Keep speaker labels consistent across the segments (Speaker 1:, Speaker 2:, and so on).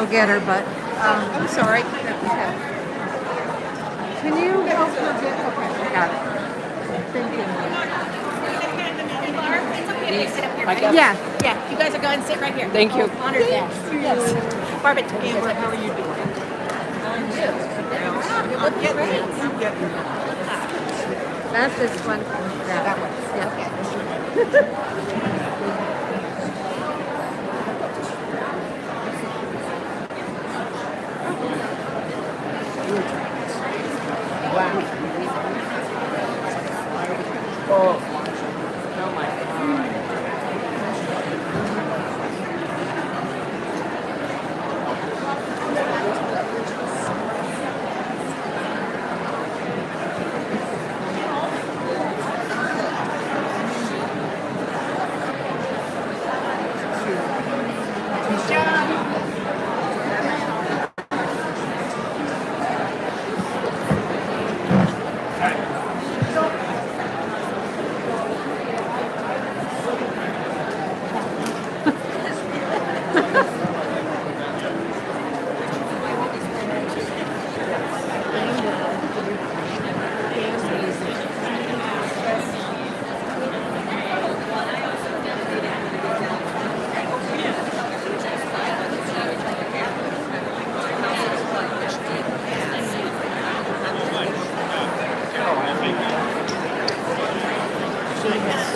Speaker 1: go get her, but
Speaker 2: I'm sorry.
Speaker 1: can you help her get? Okay, got it. Thank you.
Speaker 3: I guess.
Speaker 1: Yeah.
Speaker 2: Yeah, you guys are going to sit right here.
Speaker 3: Thank you.
Speaker 2: Honored guest. Yes. Barbara,
Speaker 4: Amber, how are you doing?
Speaker 2: you look great.
Speaker 4: I'm getting
Speaker 1: That's this one.
Speaker 2: Yeah, that one.
Speaker 1: Yeah.
Speaker 2: Okay.
Speaker 3: Oh my God.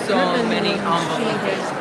Speaker 3: So many envelopes.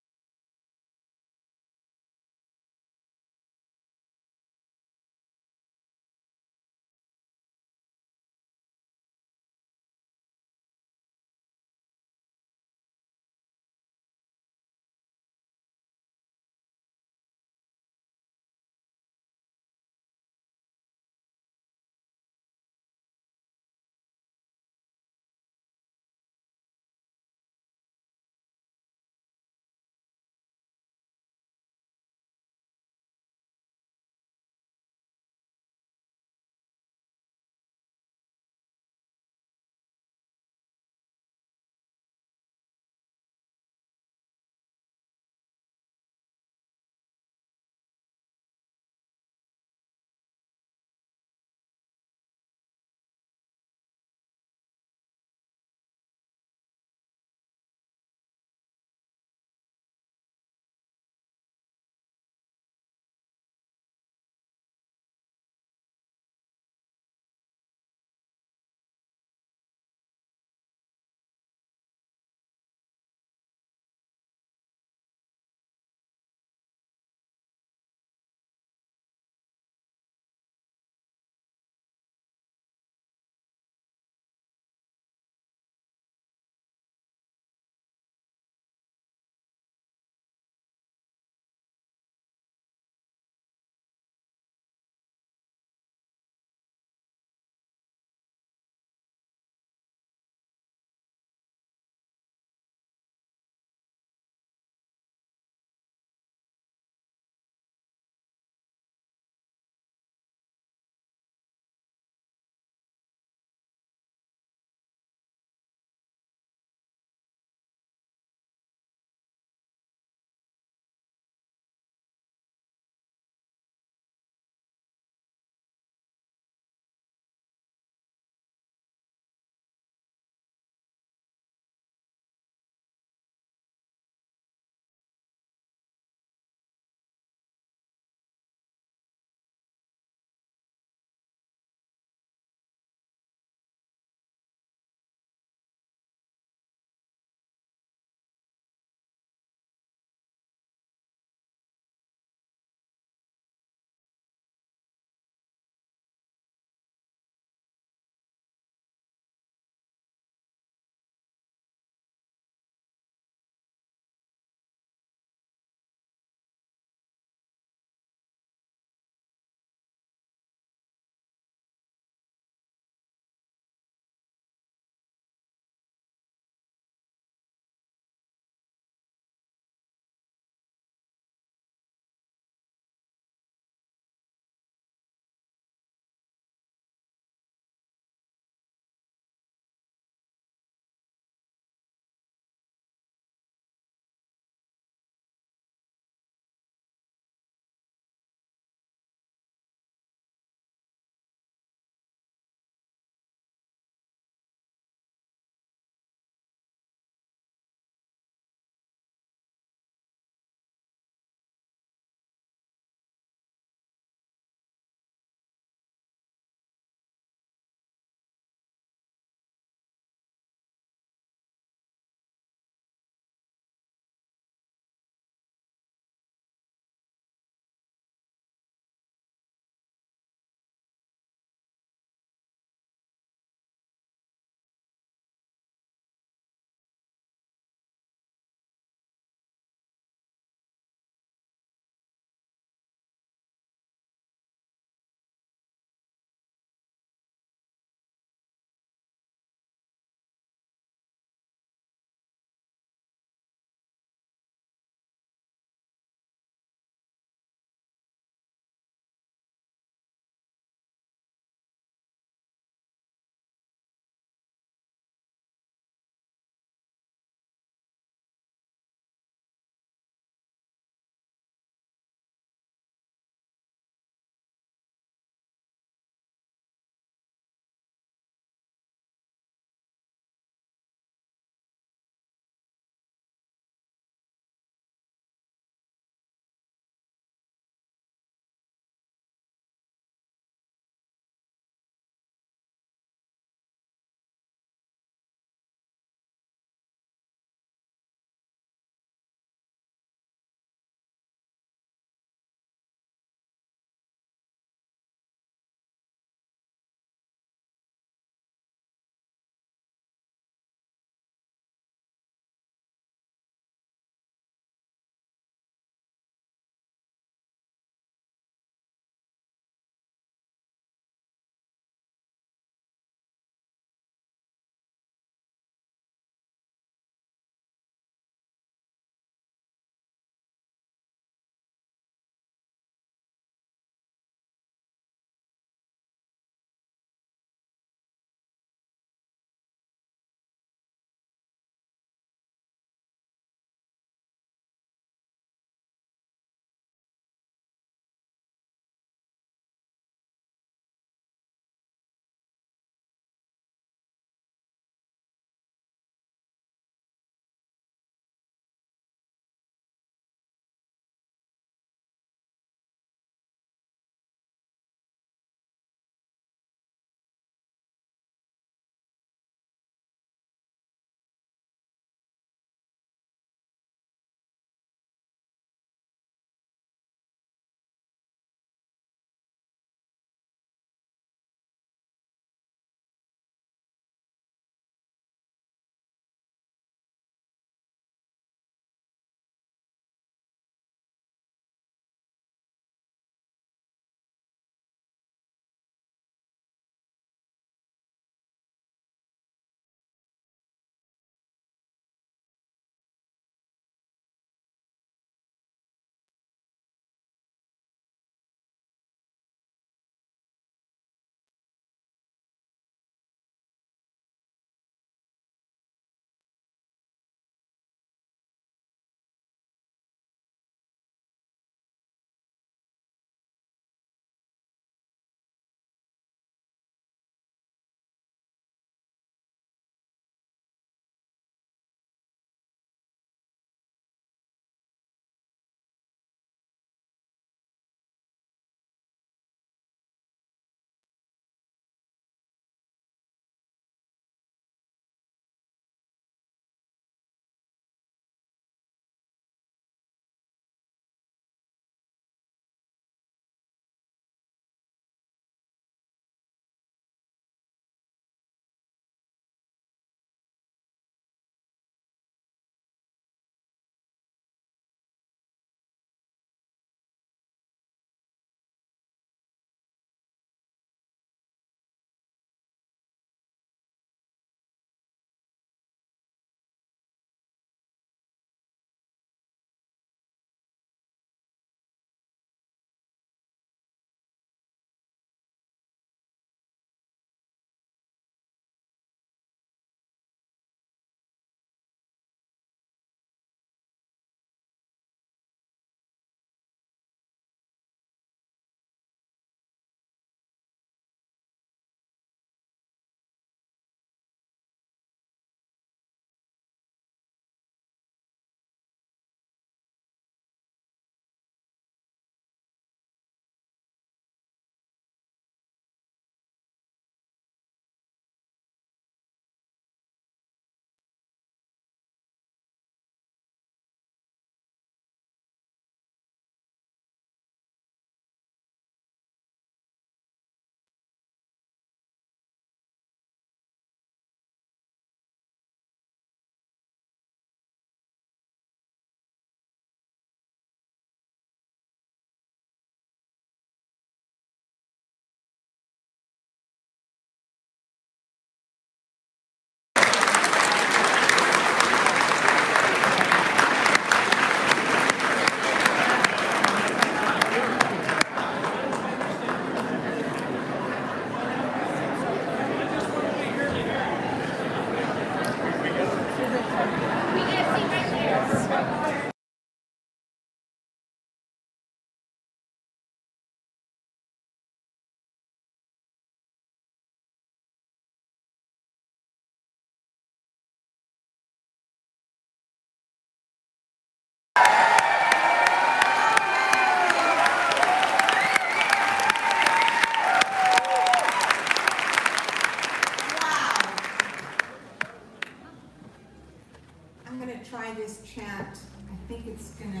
Speaker 4: chant, I think it's going to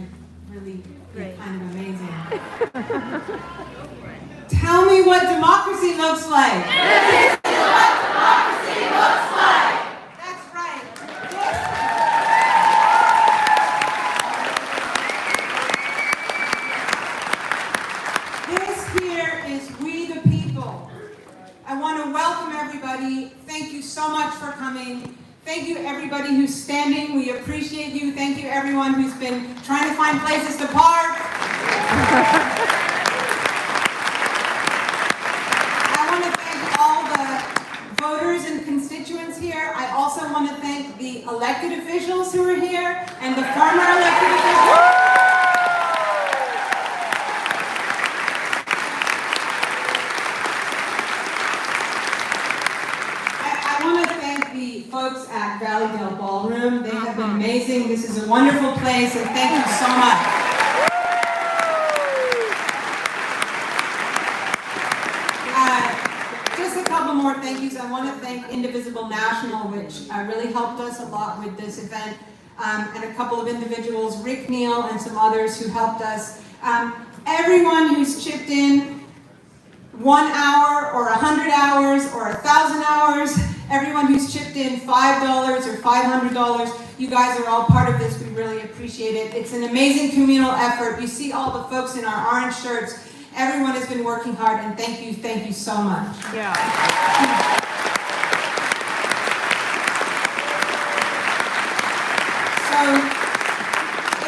Speaker 4: really be
Speaker 2: Great.
Speaker 4: kind of amazing. Tell me what democracy looks like. That's right. This here is We the People. I want to welcome everybody. Thank you so much for coming. Thank you everybody who's standing. We appreciate you. Thank you everyone who's been trying to find places to park. I want to thank all the voters and constituents here. I also want to thank the elected officials who are here and the former elected officials. Folks at Valleydale Ballroom. They have been amazing. This is a wonderful place, and thank you so much. Just a couple more thank yous. I want to thank Indivisible National, which really helped us a lot with this event, and a couple of individuals, Rick Neal and some others who helped us. Everyone who's chipped in 1 hour or 100 hours or 1,000 hours, everyone who's chipped in $5 or $500, you guys are all part of this. We really appreciate it. It's an amazing communal effort. You see all the folks in our orange shirts. Everyone has been working hard, and thank you so much.
Speaker 2: Yeah.
Speaker 4: So,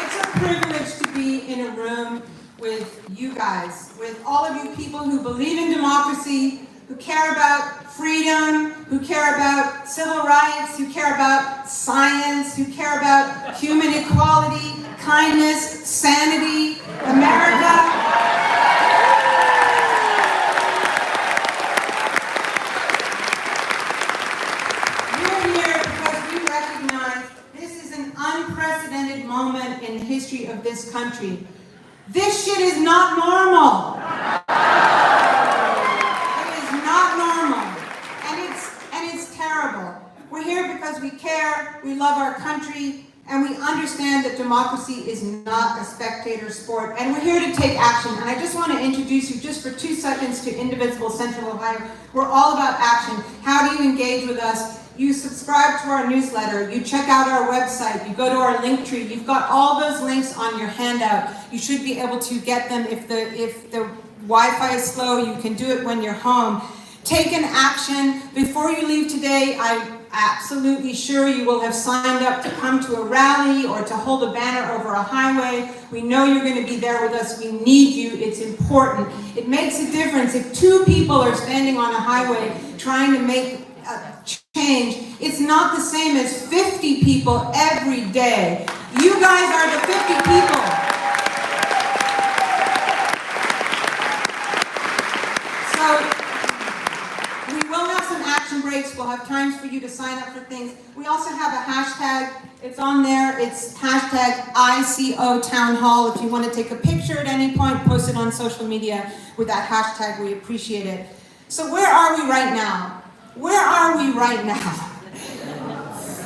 Speaker 4: it's a privilege to be in a room with you guys, with all of you people who believe in democracy, who care about freedom, who care about civil rights, who care about science, who care about human equality, kindness, sanity, America. We're here because we recognize this is an unprecedented moment in the history of this country. This shit is not normal. We're here because we care, we love our country, and we understand that democracy is not a spectator sport, and we're here to take action. And I just want to introduce you just for 2 seconds to Indivisible Central Ohio. We're all about action. How do you engage with us? You subscribe to our newsletter, you check out our website, you go to our link tree. You've got all those links on your handout. You should be able to get them. If the Wi-Fi is slow, you can do it when you're home. Take an action. Before you leave today, I'm absolutely sure you will have signed up to come to a rally or to hold a banner over a highway. We know you're going to be there with us. We need you. It's important. It makes a difference. If 2 people are standing on a highway trying to make a change, it's not the same as 50 people every day. You guys are the 50 people. So, we will have some action breaks. We'll have times for you to sign up for things. We also have a hashtag. It's on there. It's hashtag ICO Town Hall. If you want to take a picture at any point, post it on social media with that hashtag. We appreciate it. So where are we right now? Where are we right now?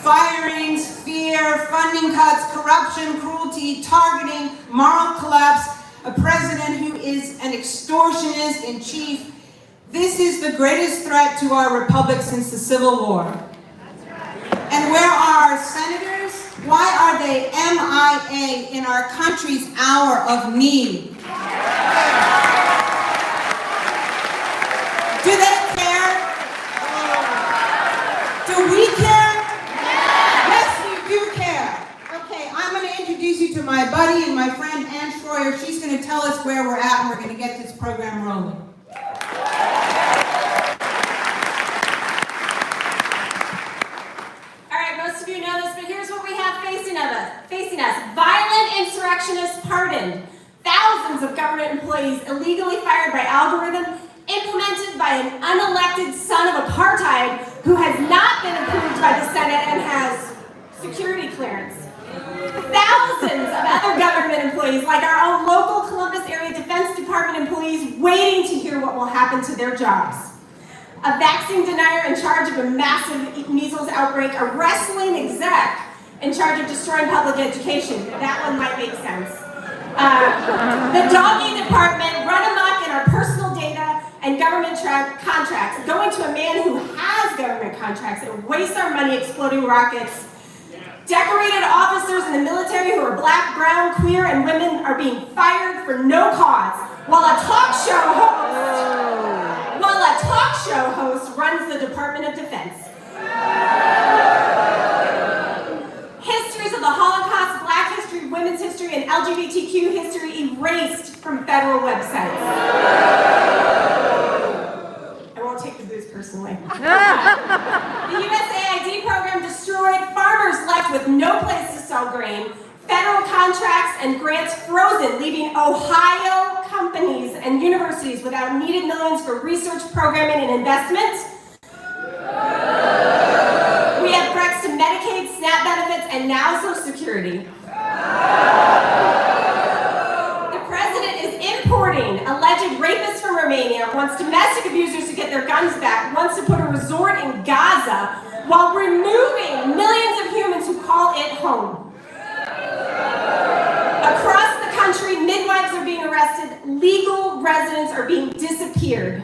Speaker 4: Firings, fear, funding cuts, corruption, cruelty, targeting, moral collapse, a president who is an extortionist in chief. This is the greatest threat to our republic since the Civil War. And where are our senators? Why are they MIA in our country's hour of need? Do they care? Do we care? Yes, we do care. Okay, I'm going to introduce you to my buddy and my friend Ann Schroyer. She's going to tell us where we're at, and we're going to get this program rolling.
Speaker 5: Most of you know this, but here's what we have facing us. Violent insurrectionists pardoned. Thousands of government employees illegally fired by algorithm implemented by an unelected son of apartheid who has not been approved by the Senate and has security clearance. Thousands of other government employees, like our own local Columbus area Defense Department employees, waiting to hear what will happen to their jobs. A vaccine denier in charge of a massive measles outbreak, a wrestling exec in charge of destroying public education. That one might make sense. The dogging department run amok in our personal data and government contracts, going to a man who has government contracts and wastes our money exploding rockets. Decorated officers in the military who are black, brown, queer, and women are being fired for no cause, while a talk show host runs the Department of Defense. Histories of the Holocaust, Black history, women's history, and LGBTQ history erased from federal websites. I won't take the booze personally. The USAID program destroyed, farmers left with no place to sell grain, federal contracts and grants frozen, leaving Ohio companies and universities without needed millions for research, programming, and investment. We have threats to Medicaid, SNAP benefits, and now Social Security. The president is importing alleged rapists from Romania, wants domestic abusers to get their guns back, wants to put a resort in Gaza, while removing millions of humans who call it home. Across the country, midwives are being arrested, legal residents are being disappeared.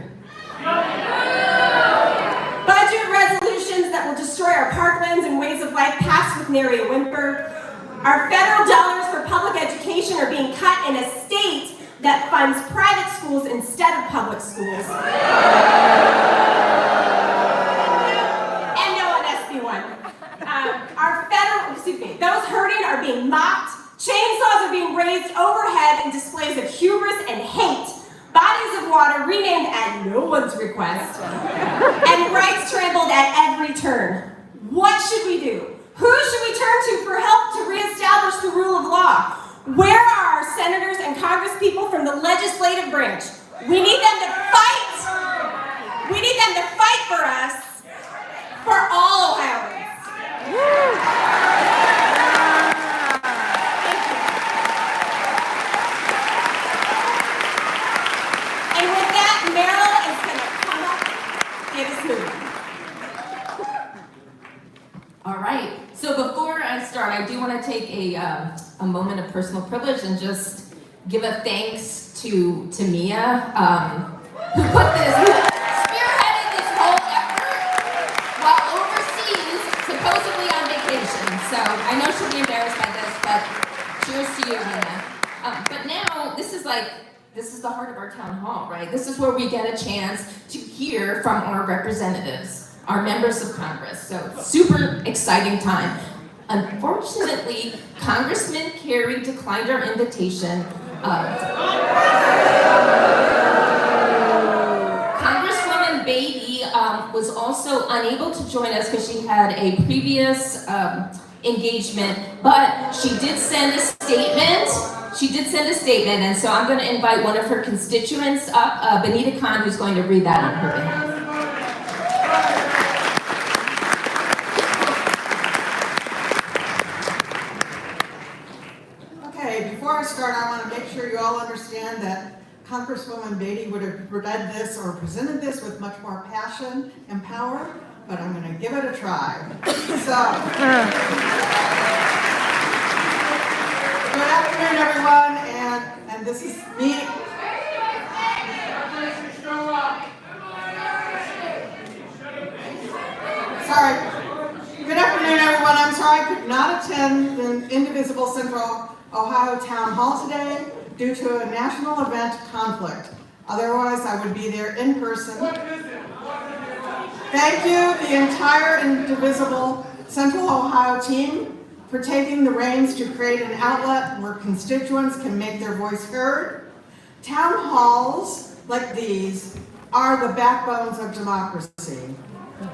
Speaker 5: Budget resolutions that will destroy our parklands and ways of life pass with nary a whimper. Our federal dollars for public education are being cut in a state that funds private schools instead of public schools. And no on SB1. Those hurting are being mocked. Chainsaws are being raised overhead in displays of hubris and hate. Bodies of water renamed at no one's request. And rights trampled at every turn. What should we do? Who should we turn to for help to reestablish the rule of law? Where are our senators and congresspeople from the legislative branch? We need them to fight. We need them to fight for us, for all Ohioans. And with that, Meryl is going to come up and get us moving.
Speaker 6: All right. So before I start, I do want to take a moment of personal privilege and just give a thanks to Mia, who spearheaded this whole effort while overseas, supposedly on vacation. So I know she'll be embarrassed by this, but cheers to you, Mia. But now this is the heart of our town hall, right? This is where we get a chance to hear from our representatives, our members of Congress. So super exciting time. Unfortunately, Congressman Kerry declined our invitation. Congresswoman Beatty was also unable to join us because she had a previous engagement, but she did send a statement. And so I'm going to invite one of her constituents up, Benita Khan, who's going to read that on her behalf.
Speaker 7: Before I start, I want to make sure you all understand that Congresswoman Beatty would have read this or presented this with much more passion and power, but I'm going to give it a try. So, good afternoon, everyone, and this is me. Sorry. Good afternoon, everyone. I'm sorry I could not attend the Indivisible Central Ohio Town Hall today due to a national event conflict. Otherwise, I would be there in person. Thank you, the entire Indivisible Central Ohio team, for taking the reins to create an outlet where constituents can make their voice heard. Town halls like these are the backbones of democracy.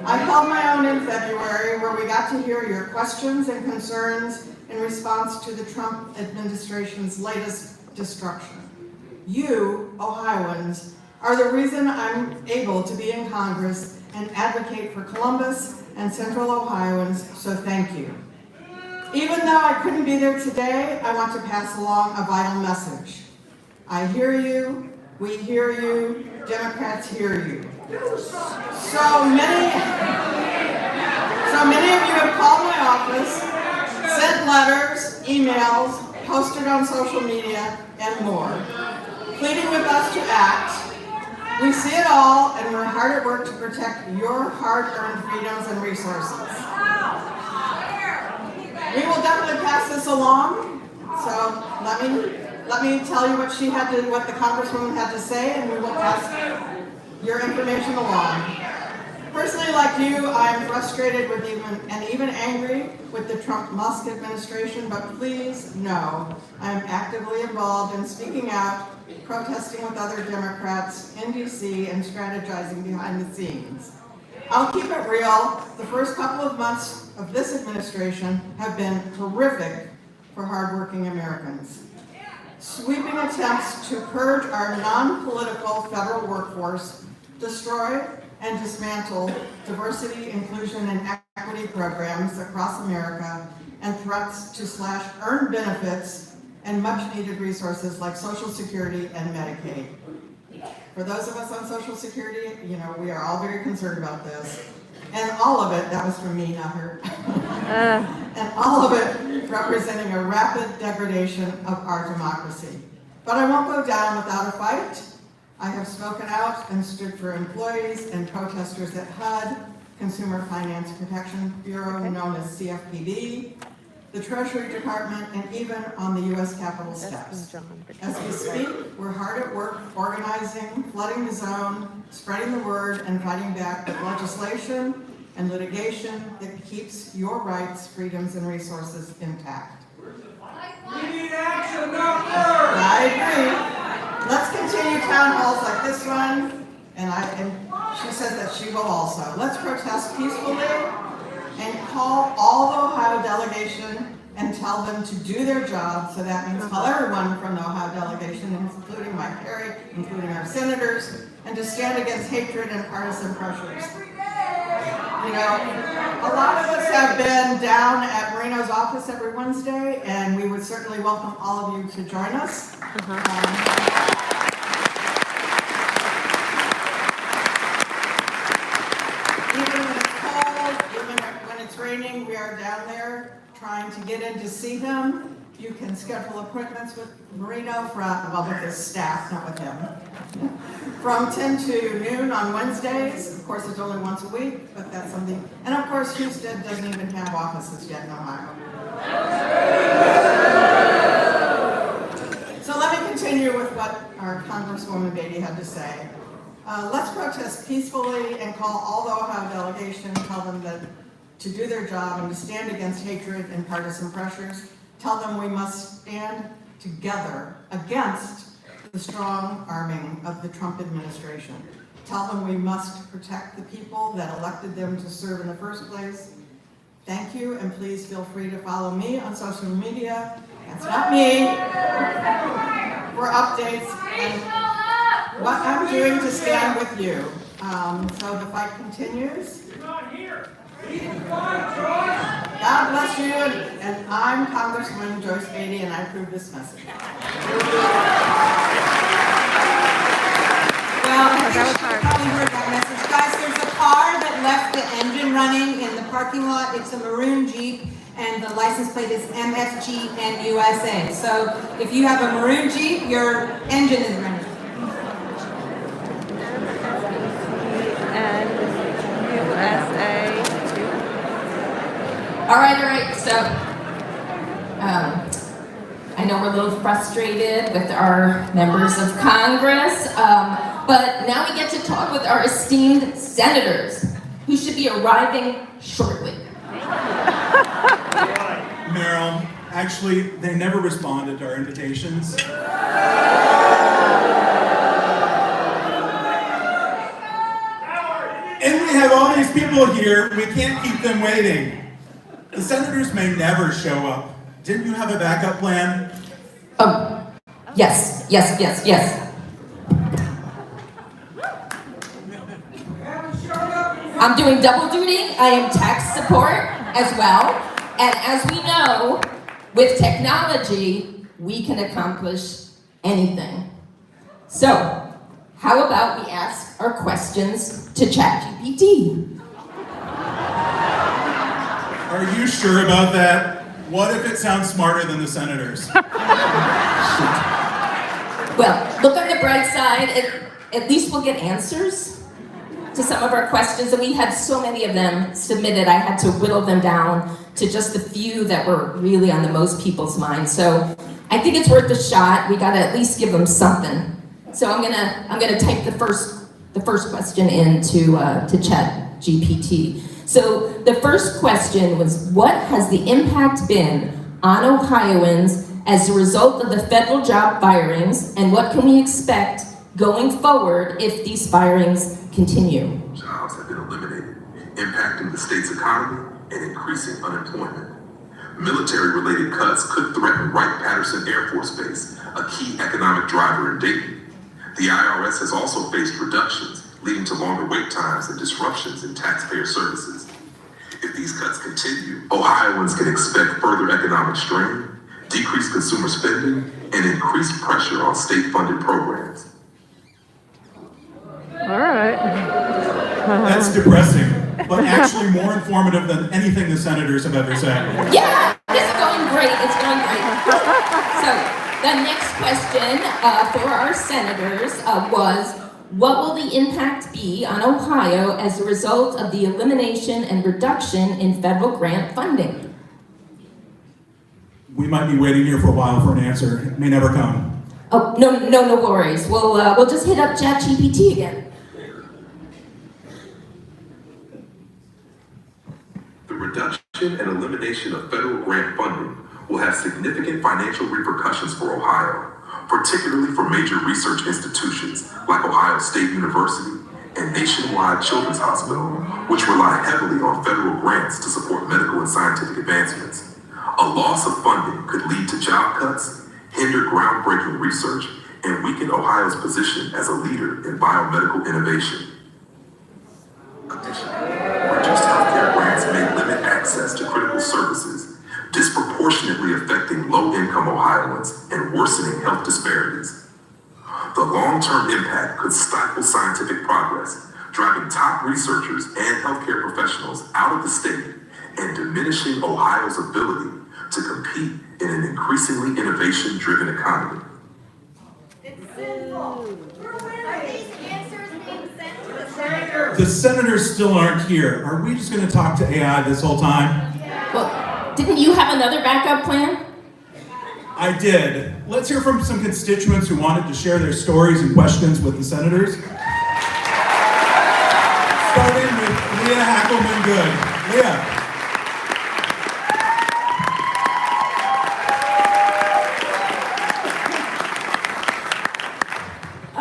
Speaker 7: I held my own in February, where we got to hear your questions and concerns in response to the Trump administration's latest destruction. You, Ohioans, are the reason I'm able to be in Congress and advocate for Columbus and Central Ohioans, so thank you. Even though I couldn't be there today, I want to pass along a vital message. I hear you, we hear you, Democrats hear you. So many of you have called my office sent letters, emails, posted on social media, and more, pleading with us to act. We see it all, and we're hard at work to protect your hard-earned freedoms and resources. We will definitely pass this along, so let me tell you what the Congresswoman had to say, and we will pass your information along. Personally, like you, I am frustrated with even angry with the Trump-Musk administration, but please know I am actively involved in speaking out, protesting with other Democrats in DC, and strategizing behind the scenes. I'll keep it real. The first couple of months of this administration have been horrific for hardworking Americans. Sweeping attempts to purge our non-political federal workforce, destroy and dismantle diversity, inclusion, and equity programs across America, and threats to slash earned benefits and much-needed resources like Social Security and Medicaid. For those of us on Social Security, we are all very concerned about this. And all of it, that was from me, not her. And all of it representing a rapid degradation of our democracy. But I won't go down without a fight. I have spoken out and stood for employees and protesters at HUD, Consumer Finance Protection Bureau, known as CFPB, the Treasury Department, and even on the U.S. Capitol steps. As we speak, we're hard at work organizing, flooding the zone, spreading the word, and fighting back with legislation and litigation that keeps your rights, freedoms, and resources intact.
Speaker 1: We need action, not words.
Speaker 7: I agree. Let's continue town halls like this one, and she says that she will also. Let's protest peacefully and call all the Ohio delegation and tell them to do their job. So that means call everyone from the Ohio delegation, including Mike Perry, including our senators, and to stand against hatred and partisan pressures. A lot of us have been down at Moreno's office every Wednesday, and we would certainly welcome all of you to join us. Even when it's cold, even when it's raining, we are down there trying to get in to see him. You can schedule appointments with Moreno with his staff, not with him. From 10 to noon on Wednesdays. Of course, it's only once a week, but that's something. And of course, Houston doesn't even have offices yet in Ohio. So let me continue with what our Congresswoman Beatty had to say. Let's protest peacefully and call all the Ohio delegation, tell them that to do their job and to stand against hatred and partisan pressures. Tell them we must stand together against the strong arming of the Trump administration. Tell them we must protect the people that elected them to serve in the first place. Thank you, and please feel free to follow me on social media. That's not me. For updates and what I'm doing to stand with you. So the fight continues. God bless you, and I'm Congresswoman Joyce Beatty, and I approve this message.
Speaker 4: Well, that was hard. Probably heard that message. Guys, there's a car that left the engine running in the parking lot. It's a maroon Jeep, and the license plate is MFG and USA. So if you have a maroon Jeep, your engine is running.
Speaker 1: And USA.
Speaker 6: All right, so I know we're a little frustrated with our members of Congress, but now we get to talk with our esteemed senators, who should be arriving shortly.
Speaker 8: Meryl, actually, they never responded to our invitations. And we have all these people here, we can't keep them waiting. The senators may never show up. Didn't you have a backup plan?
Speaker 6: Yes. I'm doing double duty. I am tech support as well. And as we know, with technology, we can accomplish anything. So, how about we ask our questions to ChatGPT?
Speaker 8: Are you sure about that? What if it sounds smarter than the senators?
Speaker 6: Well, look on the bright side, at least we'll get answers to some of our questions, and we had so many of them submitted, I had to whittle them down to just the few that were really on the most people's minds. So I think it's worth a shot. We gotta at least give them something. So I'm gonna type the first question into to Chat GPT. So the first question was, what has the impact been on Ohioans as a result of the federal job firings, and what can we expect going forward if these firings continue?
Speaker 9: Jobs have been eliminated, impacting the state's economy and increasing unemployment. Military-related cuts could threaten Wright-Patterson Air Force Base, a key economic driver in Dayton. The IRS has also faced reductions, leading to longer wait times and disruptions in taxpayer services. If these cuts continue, Ohioans can expect further economic strain, decreased consumer spending, and increased pressure on state-funded programs.
Speaker 1: All right.
Speaker 8: That's depressing, but actually more informative than anything the senators have ever said.
Speaker 6: Yeah, it's going great, it's going great. So the next question for our senators was, what will the impact be on Ohio as a result of the elimination and reduction in federal grant funding?
Speaker 8: We might be waiting here for a while for an answer. It may never come.
Speaker 6: Oh, no worries. We'll just hit up ChatGPT again.
Speaker 9: The reduction and elimination of federal grant funding will have significant financial repercussions for Ohio, particularly for major research institutions like Ohio State University and Nationwide Children's Hospital, which rely heavily on federal grants to support medical and scientific advancements. A loss of funding could lead to job cuts, hinder groundbreaking research, and weaken Ohio's position as a leader in biomedical innovation. Additionally, reduced healthcare grants may limit access to critical services, disproportionately affecting low-income Ohioans and worsening health disparities. The long-term impact could stifle scientific progress, driving top researchers and healthcare professionals out of the state and diminishing Ohio's ability to compete in an increasingly innovation-driven economy.
Speaker 5: It's simple. Are these answers being sent to the senator?
Speaker 8: The senators still aren't here. Are we just going to talk to AI this whole time?
Speaker 6: Well, didn't you have another backup plan?
Speaker 8: I did. Let's hear from some constituents who wanted to share their stories and questions with the senators. Starting with Leah Hackelman-Good. Leah.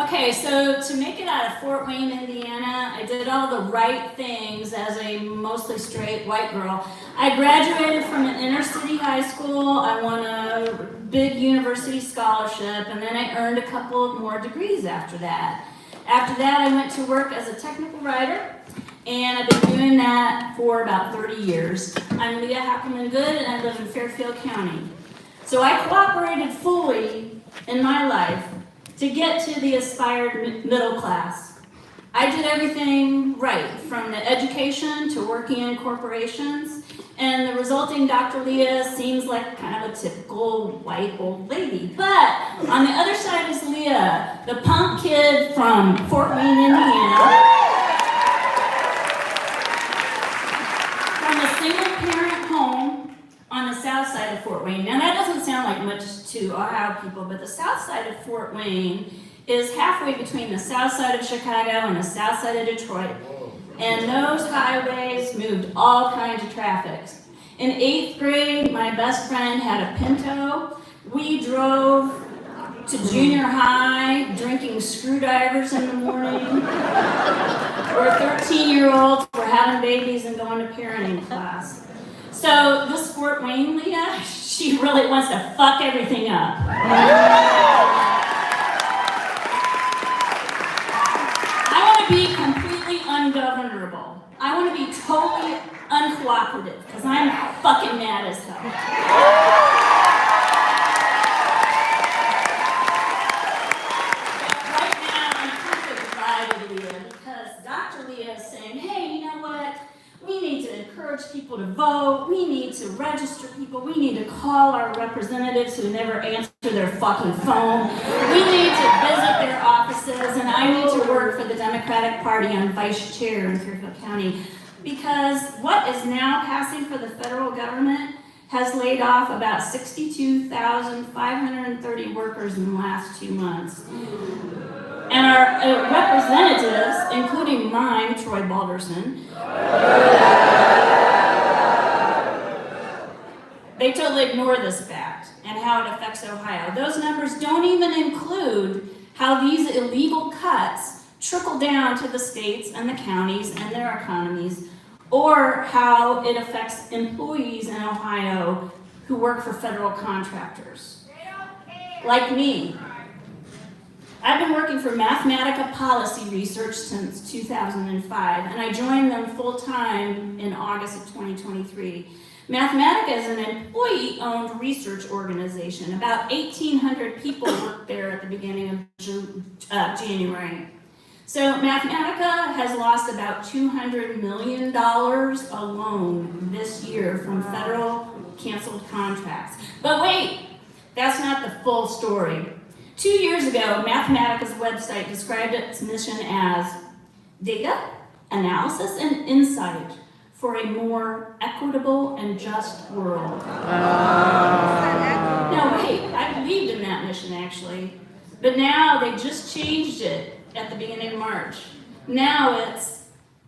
Speaker 10: Okay, so to make it out of Fort Wayne, Indiana, I did all the right things as a mostly straight white girl. I graduated from an inner city high school, I won a big university scholarship, and then I earned a couple more degrees after that. After that, I went to work as a technical writer, and I've been doing that for about 30 years. I'm Leah Hackelman-Good, and I live in Fairfield County. So I cooperated fully in my life to get to the aspired middle class. I did everything right, from the education to working in corporations, and the resulting Dr. Leah seems like kind of a typical white old lady. But on the other side is Leah, the punk kid from Fort Wayne, Indiana, from a single parent home on the south side of Fort Wayne. Now that doesn't sound like much to Ohio people, but the south side of Fort Wayne is halfway between the south side of Chicago and the south side of Detroit. And those highways moved all kinds of traffic. In 8th grade, my best friend had a Pinto. We drove to junior high drinking screwdrivers in the morning. We're 13-year-olds, we're having babies and going to parenting class. So this Fort Wayne Leah, she really wants to fuck everything up. I want to be completely ungovernable. I want to be totally uncooperative, because I'm fucking mad as hell. Right now, I'm kind of divided, Leah, because Dr. Leah is saying, hey, you know what? We need to encourage encourage people to vote. We need to register people. We need to call our representatives who never answer their fucking phone. We need to visit their offices, and I need to work for the Democratic Party on vice chair in Fairfield County, because what is now passing for the federal government has laid off about 62,530 workers in the last 2 months. And our representatives, including mine, Troy Balderson, they totally ignore this fact and how it affects Ohio. Those numbers don't even include how these illegal cuts trickle down to the states and the counties and their economies, or how it affects employees in Ohio who work for federal contractors, like me. I've been working for Mathematica Policy Research since 2005, and I joined them full-time in August of 2023. Mathematica is an employee-owned research organization. About 1,800 people worked there at the beginning of January. So Mathematica has lost about $200 million alone this year from federal canceled contracts. But wait, that's not the full story. 2 years ago, Mathematica's website described its mission as data, analysis, and insight for a more equitable and just world. No, wait, I believed in that mission actually, but now they just changed it at the beginning of March. Now it's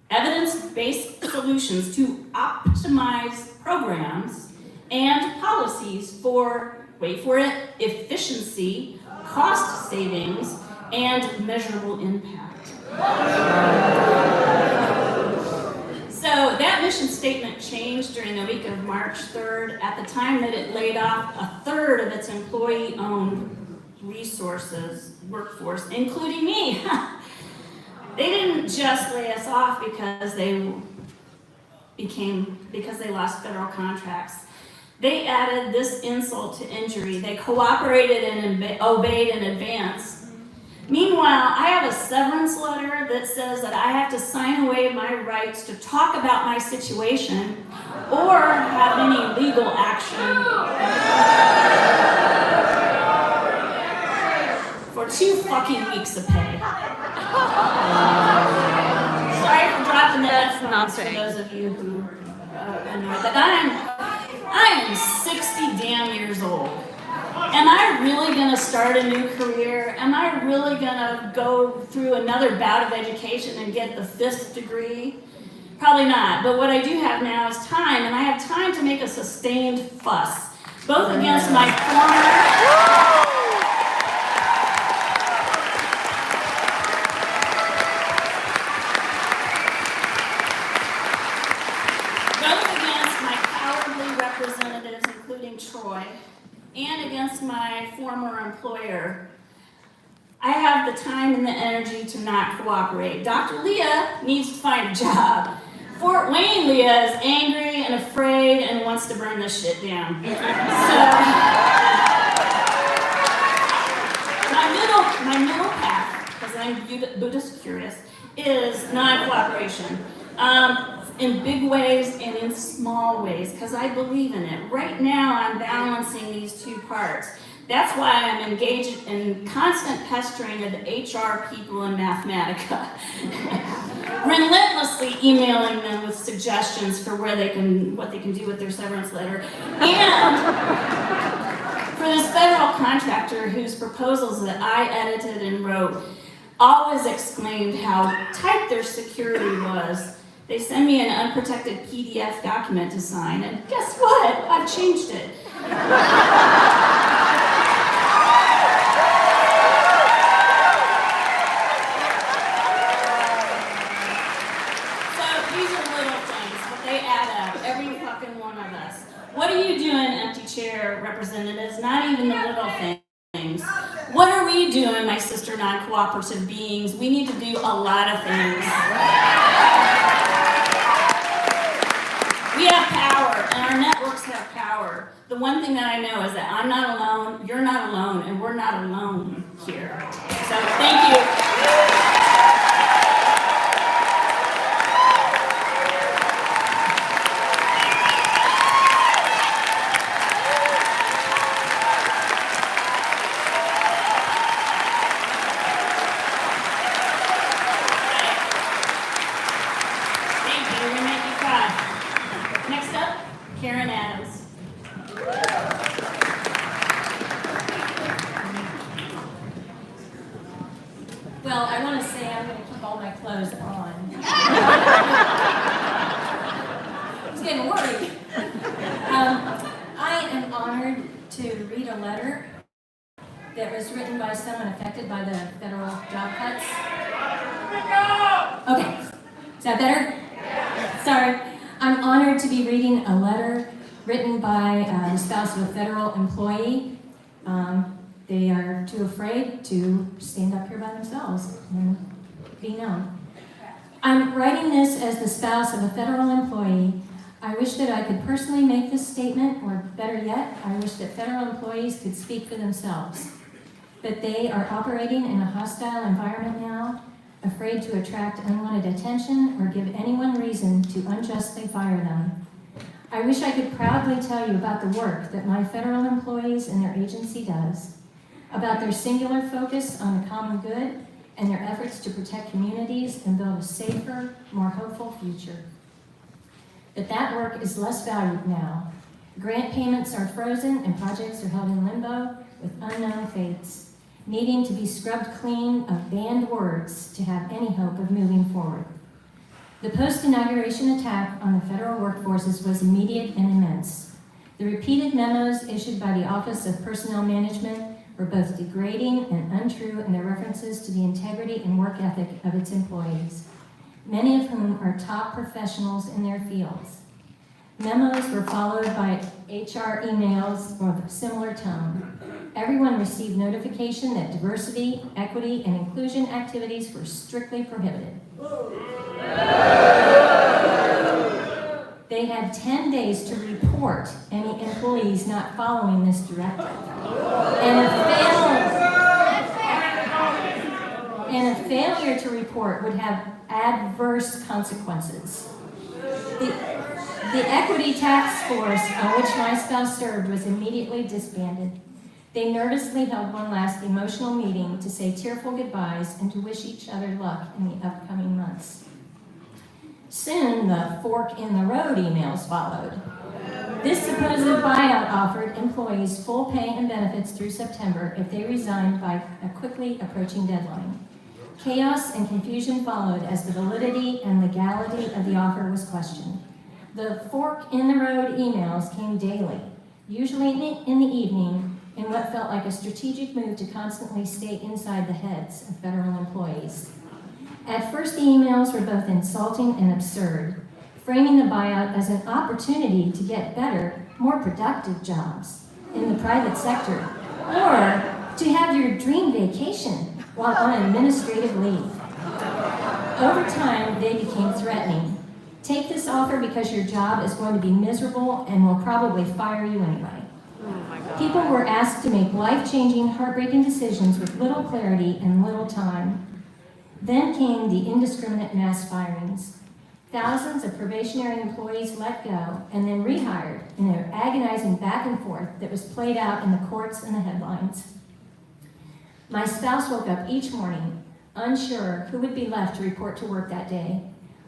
Speaker 10: evidence-based solutions to optimize programs and policies for, wait for it, efficiency, cost savings, and measurable impact. So that mission statement changed during the week of March 3rd, at the time that it laid off a third of its employee-owned workforce, including me. They didn't just lay us off because they lost federal contracts. They added this insult to injury. They cooperated and obeyed in advance. Meanwhile, I have a severance letter that says that I have to sign away my rights to talk about my situation or have any legal action for 2 fucking weeks of pay. Sorry for dropping that F-bombs for those of you who know that I am 60 damn years old. Am I really gonna start a new career? Am I really gonna go through another bout of education and get the 5th degree? Probably not, but what I do have now is time, and I have time to make a sustained fuss, both against my cowardly representatives, including Troy, and against my former employer. I have the time and the energy to not cooperate. Dr. Leah needs to find a job. Fort Wayne Leah is angry and afraid and wants to burn this shit down. So, my middle path, because I'm Buddhist curious, is non-cooperation. In big ways and in small ways, because I believe in it. Right now, I'm balancing these 2 parts. That's why I'm engaged in constant pestering of the HR people in Mathematica, relentlessly emailing them with suggestions for what they can do with their severance letter, and for this federal contractor whose proposals that I edited and wrote always exclaimed how tight their security was. They send me an unprotected PDF document to sign, and guess what? I've changed it. So these are little things, but they add up, every fucking one of us. What are you doing, empty chair representatives? Not even the little things. What are we doing, my sister non-cooperative beings? We need to do a lot of things. We have power, and our networks have power. The one thing that I know is that I'm not alone, you're not alone, and we're not alone here. So thank you. God. Next up, Karen Adams. Well, I want to say I'm going to keep all my clothes on. I was getting worried. I am honored to read a letter that was written by someone affected by the federal job cuts. Okay, is that better? Sorry. I'm honored to be reading a letter written by the spouse of a federal employee. They are too afraid to stand up here by themselves and be known. I'm writing this as the spouse of a federal employee. I wish that I could personally make this statement, or better yet, I wish that federal employees could speak for themselves. But they are operating in a hostile environment now, afraid to attract unwanted attention or give anyone reason to unjustly fire them. I wish I could proudly tell you about the work that my federal employees and their agency does, about their singular focus on the common good and their efforts to protect communities and build a safer, more hopeful future. But that work is less valued now. Grant payments are frozen and projects are held in limbo with unknown fates, needing to be scrubbed clean of banned words to have any hope of moving forward. The post-inauguration attack on the federal workforces was immediate and immense. The repeated memos issued by the Office of Personnel Management were both degrading and untrue in their references to the integrity and work ethic of its employees, many of whom are top professionals in their fields. Memos were followed by HR emails of a similar tone. Everyone received notification that diversity, equity, and inclusion activities were strictly prohibited. They had 10 days to report any employees not following this directive. And a failure to report would have adverse consequences. The Equity Task Force on which my spouse served was immediately disbanded. They nervously held one last emotional meeting to say tearful goodbyes and to wish each other luck in the upcoming months. Soon, the fork in the road emails followed. This supposed buyout offered employees full pay and benefits through September if they resigned by a quickly approaching deadline. Chaos and confusion followed as the validity and legality of the offer was questioned. The fork in the road emails came daily, usually in the evening, in what felt like a strategic move to constantly stay inside the heads of federal employees. At first, the emails were both insulting and absurd, framing the buyout as an opportunity to get better, more productive jobs in the private sector, or to have your dream vacation while on administrative leave. Over time, they became threatening. Take this offer because your job is going to be miserable and will probably fire you anyway. People were asked to make life-changing, heartbreaking decisions with little clarity and little time. Then came the indiscriminate mass firings. Thousands of probationary employees let go and then rehired in an agonizing back and forth that was played out in the courts and the headlines. My spouse woke up each morning, unsure who would be left to report to work that day,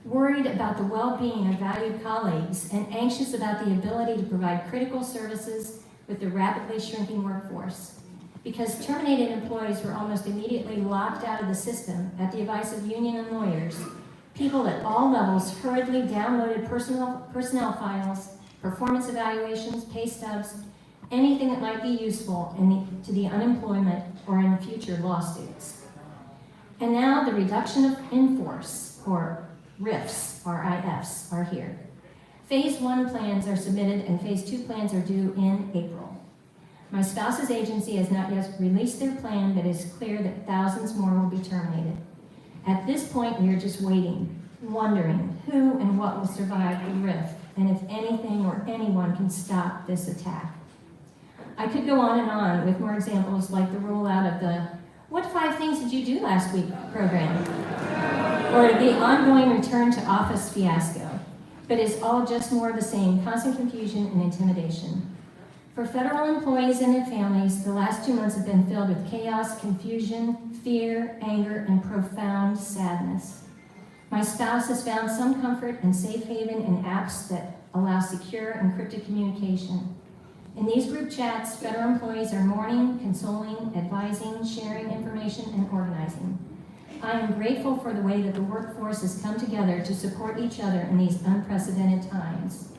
Speaker 10: worried about the well-being of valued colleagues, and anxious about the ability to provide critical services with the rapidly shrinking workforce. Because terminated employees were almost immediately locked out of the system at the advice of union and lawyers, people at all levels hurriedly downloaded personnel files, performance evaluations, pay stubs, anything that might be useful to the unemployment or in future lawsuits. And now the reduction in force, or RIFs, RIFs, are here. Phase 1 plans are submitted and Phase 2 plans are due in April. My spouse's agency has not yet released their plan, but it is clear that thousands more will be terminated. At this point, we are just waiting, wondering who and what will survive the RIF, and if anything or anyone can stop this attack. I could go on with more examples like the rollout of the "What 5 Things Did You Do Last Week" program, or the ongoing return to office fiasco. But it's all just more of the same, constant confusion and intimidation. For federal employees and their families, the last 2 months have been filled with chaos, confusion, fear, anger, and profound sadness.
Speaker 11: My spouse has found some comfort and safe haven in apps that allow secure, encrypted communication. In these group chats, federal employees are mourning, consoling, advising, sharing information, and organizing. I am grateful for the way that the workforce has come together to support each other in these unprecedented times.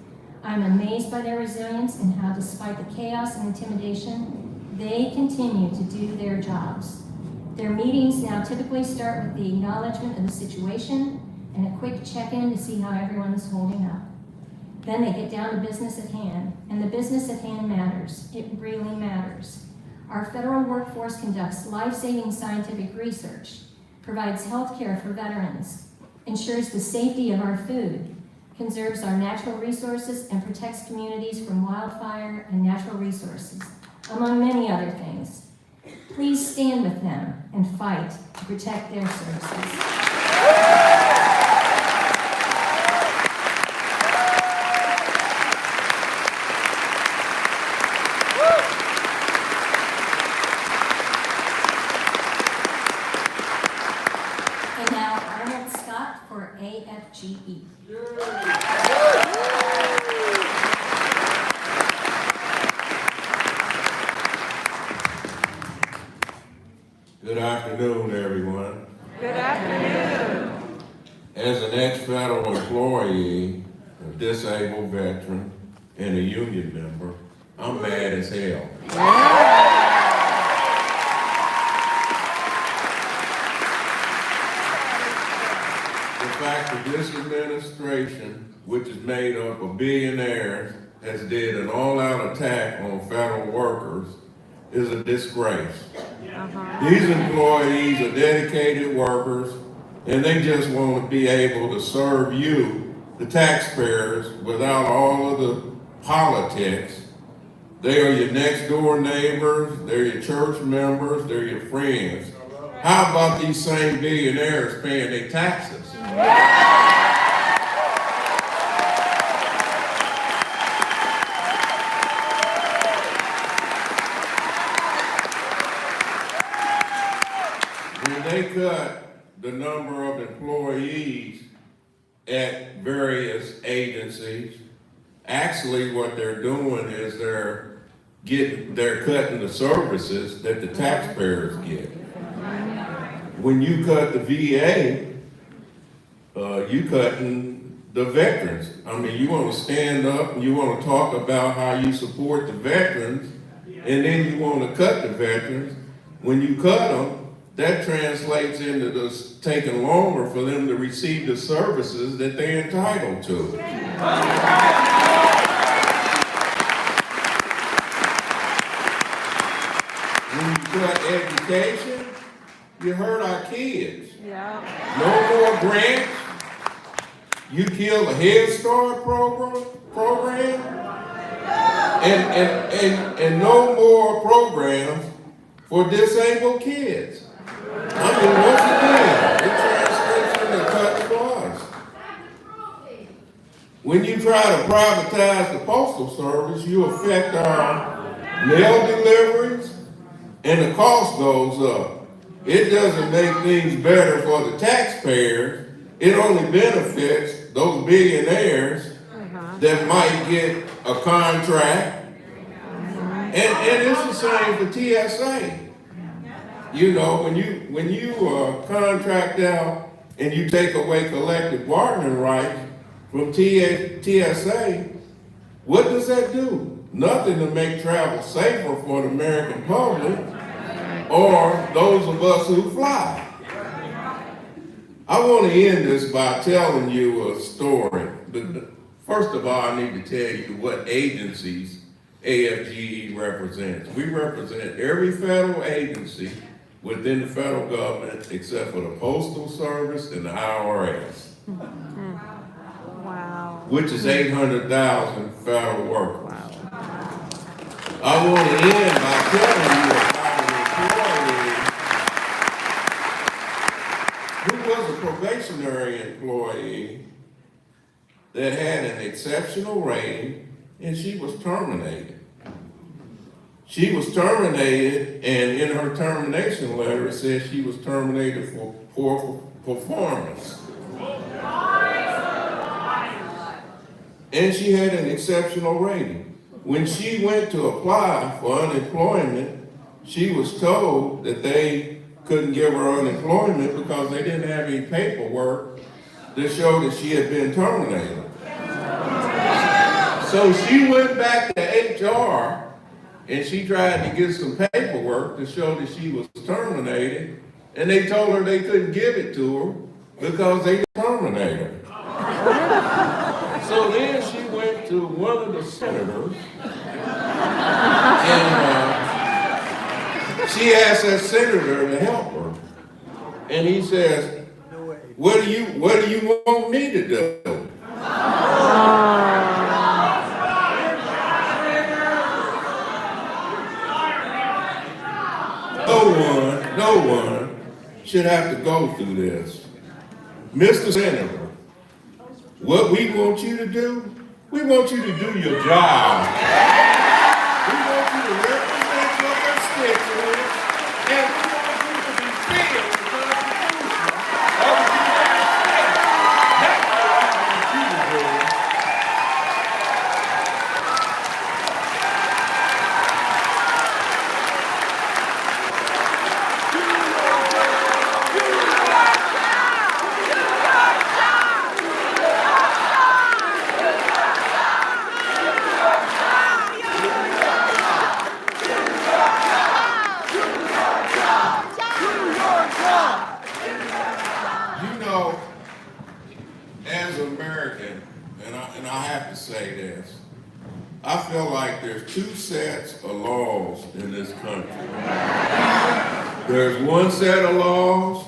Speaker 11: I'm amazed by their resilience and how, despite the chaos and intimidation, they continue to do their jobs. Their meetings now typically start with the acknowledgement of the situation and a quick check-in to see how everyone is holding up. Then they get down to business at hand, and the business at hand matters. It really matters. Our federal workforce conducts life-saving scientific research, provides health care for veterans, ensures the safety of our food, conserves our natural resources, and protects communities from wildfire and natural resources, among many other things. Please stand with them and fight to protect their services. And now Arnold Scott for AFGE.
Speaker 12: Good afternoon, everyone.
Speaker 1: Good afternoon.
Speaker 12: As an ex-federal employee, a disabled veteran, and a union member, I'm mad as hell. The fact that this administration, which is made up of billionaires, has did an all-out attack on federal workers is a disgrace. These employees are dedicated workers, and they just want to be able to serve you, the taxpayers, without all of the politics. They are your next door neighbors, they're your church members, they're your friends. How about these same billionaires paying their taxes? When they cut the number of employees at various agencies, actually what they're doing is they're cutting the services that the taxpayers get. When you cut the VA, you cutting the veterans. I mean, you want to stand up and you want to talk about how you support the veterans, and then you want to cut the veterans. When you cut them, that translates into this taking longer for them to receive the services that they're entitled to. When you cut education, you hurt our kids. No more grants. You kill the Head Start program, and no more programs for disabled kids. I mean, once again, it translates into cut costs. When you try to privatize the Postal Service, you affect our mail deliveries, and the cost goes up. It doesn't make things better for the taxpayers. It only benefits those billionaires that might get a contract. And it's the same for TSA. You know, when you contract out and you take away collective bargaining rights from TSA, what does that do? Nothing to make travel safer for the American public or those of us who fly. I want to end this by telling you a story. But first of all, I need to tell you what agencies AFGE represents. We represent every federal agency within the federal government except for the Postal Service and the IRS.
Speaker 1: Wow.
Speaker 12: Which is 800,000 federal workers. Wow. I want to end by telling you about an employee who was a probationary employee that had an exceptional rating, and she was terminated. She was terminated, and in her termination letter, it says she was terminated for poor performance. And she had an exceptional rating. When she went to apply for unemployment, she was told that they couldn't give her unemployment because they didn't have any paperwork to show that she had been terminated. So she went back to HR and she tried to get some paperwork to show that she was terminated, and they told her they couldn't give it to her because they terminated her. So then she went to one of the senators and she asked that senator to help her. And he says, what do you want me to do? No one should have to go through this. Mr. Senator, what we want you to do, we want you to do your job. We want you to represent your constituents, and we want you to be fair to the Constitution of the United States. That's what I want you to do. As an American, and I have to say this, I feel like there's two sets of laws in this country. There's one set of laws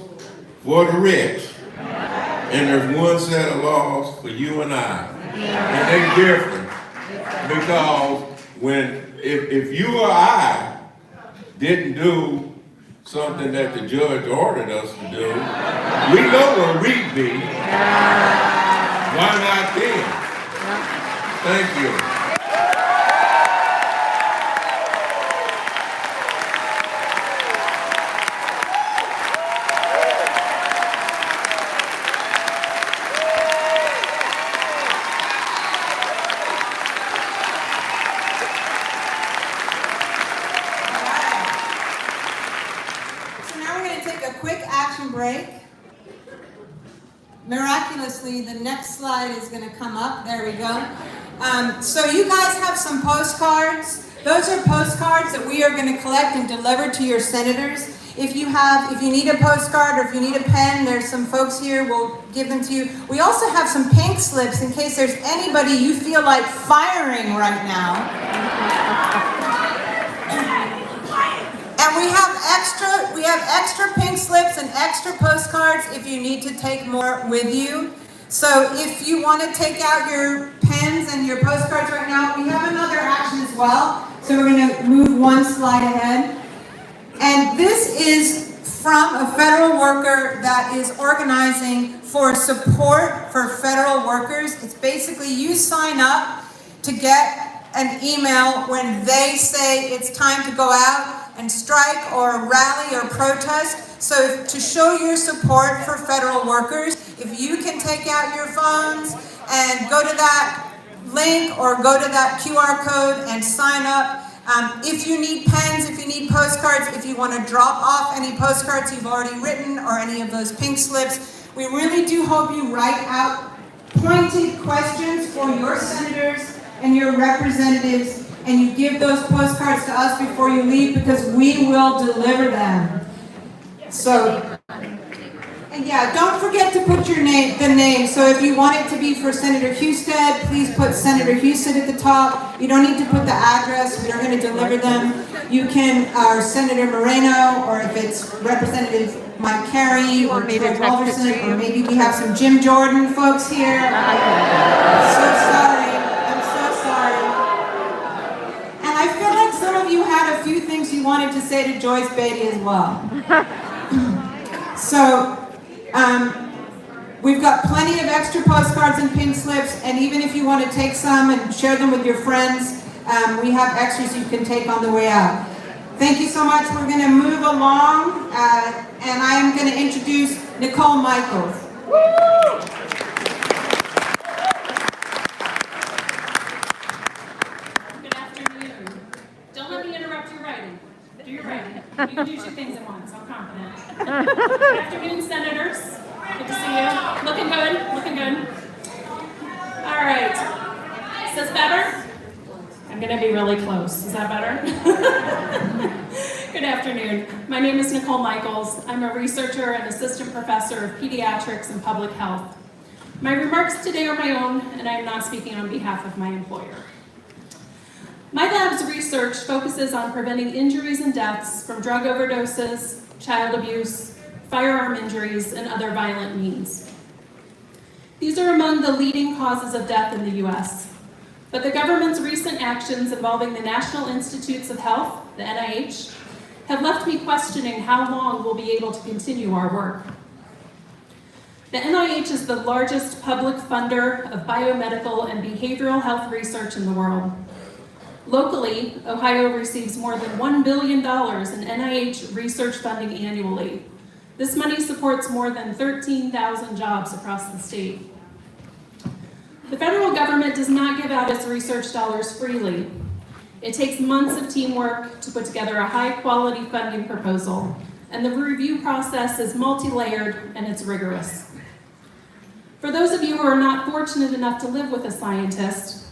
Speaker 12: for the rich, and there's one set of laws for you and I. And they're different, because if you or I didn't do something that the judge ordered us to do, we know where we'd be. Why not then? Thank you.
Speaker 4: So now we're going to take a quick action break. Miraculously, the next slide is going to come up. There we go. So you guys have some postcards. Those are postcards that we are going to collect and deliver to your senators. If you need a postcard or if you need a pen, there's some folks here, we'll give them to you. We also have some pink slips in case there's anybody you feel like firing right now. And we have extra pink slips and extra postcards if you need to take more with you. So if you want to take out your pens and your postcards right now, we have another action as well. So we're going to move one slide ahead. And this is from a federal worker that is organizing for support for federal workers. It's basically you sign up to get an email when they say it's time to go out and strike or rally or protest. So to show your support for federal workers, if you can take out your phones and go to that link or go to that QR code and sign up. If you need pens, if you need postcards, if you want to drop off any postcards you've already written or any of those pink slips, we really do hope you write out pointed questions for your senators and your representatives, and you give those postcards to us before you leave, because we will deliver them. So, and yeah, don't forget to put the name. So if you want it to be for Senator Husted, please put Senator Husted at the top. You don't need to put the address. We're going to deliver them. You can, or Senator Moreno, or if it's Representative Mike Carey, or Troy Walderson, or maybe we have some Jim Jordan folks here. I'm so sorry. I feel like some of you had a few things you wanted to say to Joyce Beatty as well. So, we've got plenty of extra postcards and pink slips, and even if you want to take some and share them with your friends, we have extras you can take on the way out. Thank you so much. We're going to move along, and I am going to introduce Nicole Michaels.
Speaker 13: Good afternoon. Don't let me interrupt your writing. Do your writing. You can do two things at once, I'm confident. Good afternoon, senators. Good to see you. Looking good, looking good. All right. Is this better? I'm gonna be really close. Is that better? Good afternoon. My name is Nicole Michaels. I'm a researcher and assistant professor of pediatrics and public health. My remarks today are my own, and I'm not speaking on behalf of my employer. My lab's research focuses on preventing injuries and deaths from drug overdoses, child abuse, firearm injuries, and other violent means. These are among the leading causes of death in the U.S., but the government's recent actions involving the National Institutes of Health, the NIH, have left me questioning how long we'll be able to continue our work. The NIH is the largest public funder of biomedical and behavioral health research in the world. Locally, Ohio receives more than $1 billion in NIH research funding annually. This money supports more than 13,000 jobs across the state. The federal government does not give out its research dollars freely. It takes months of teamwork to put together a high-quality funding proposal, and the review process is multi-layered and it's rigorous. For those of you who are not fortunate enough to live with a scientist,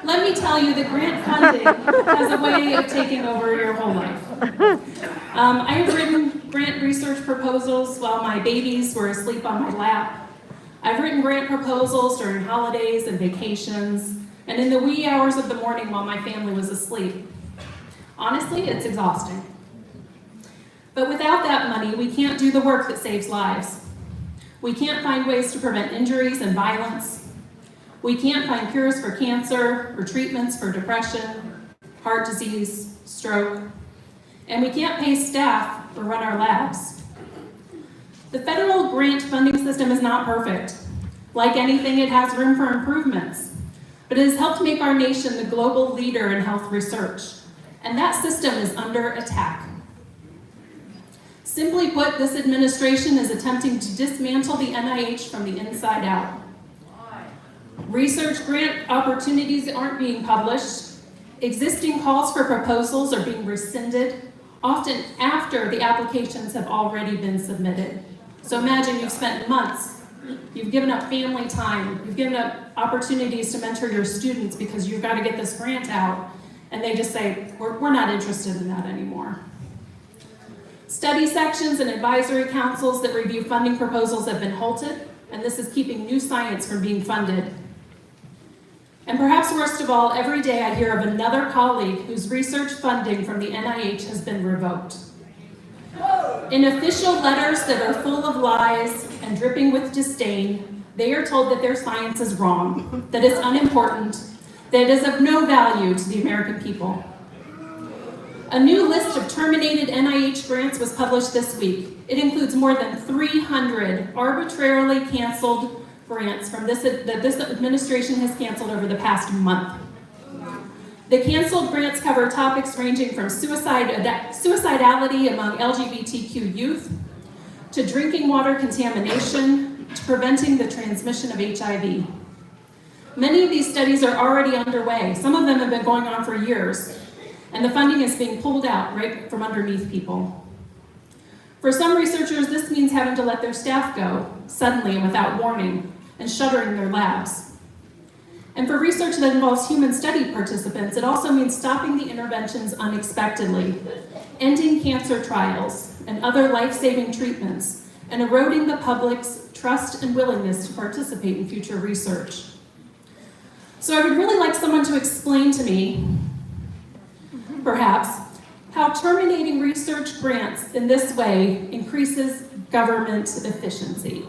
Speaker 13: let me tell you that grant funding has a way of taking over your whole life. I have written grant research proposals while my babies were asleep on my lap. I've written grant proposals during holidays and vacations, and in the wee hours of the morning while my family was asleep. Honestly, it's exhausting. But without that money, we can't do the work that saves lives. We can't find ways to prevent injuries and violence. We can't find cures for cancer or treatments for depression, heart disease, stroke, and we can't pay staff or run our labs. The federal grant funding system is not perfect. Like anything, it has room for improvements, but it has helped make our nation the global leader in health research, and that system is under attack. Simply put, this administration is attempting to dismantle the NIH from the inside out. Research grant opportunities aren't being published. Existing calls for proposals are being rescinded, often after the applications have already been submitted. So imagine you've spent months, you've given up family time, you've given up opportunities to mentor your students because you've got to get this grant out, and they just say, we're not interested in that anymore. Study sections and advisory councils that review funding proposals have been halted, and this is keeping new science from being funded. And perhaps worst of all, every day I hear of another colleague whose research funding from the NIH has been revoked. In official letters that are full of lies and dripping with disdain, they are told that their science is wrong, that it's unimportant, that it is of no value to the American people. A new list of terminated NIH grants was published this week. It includes more than 300 arbitrarily canceled grants that this administration has canceled over the past month. The canceled grants cover topics ranging from suicidality among LGBTQ youth, to drinking water contamination, to preventing the transmission of HIV. Many of these studies are already underway. Some of them have been going on for years, and the funding is being pulled out right from underneath people. For some researchers, this means having to let their staff go suddenly and without warning, and shuttering their labs. And for research that involves human study participants, it also means stopping the interventions unexpectedly, ending cancer trials and other life-saving treatments, and eroding the public's trust and willingness to participate in future research. So I would really like someone to explain to me, perhaps, how terminating research grants in this way increases government efficiency.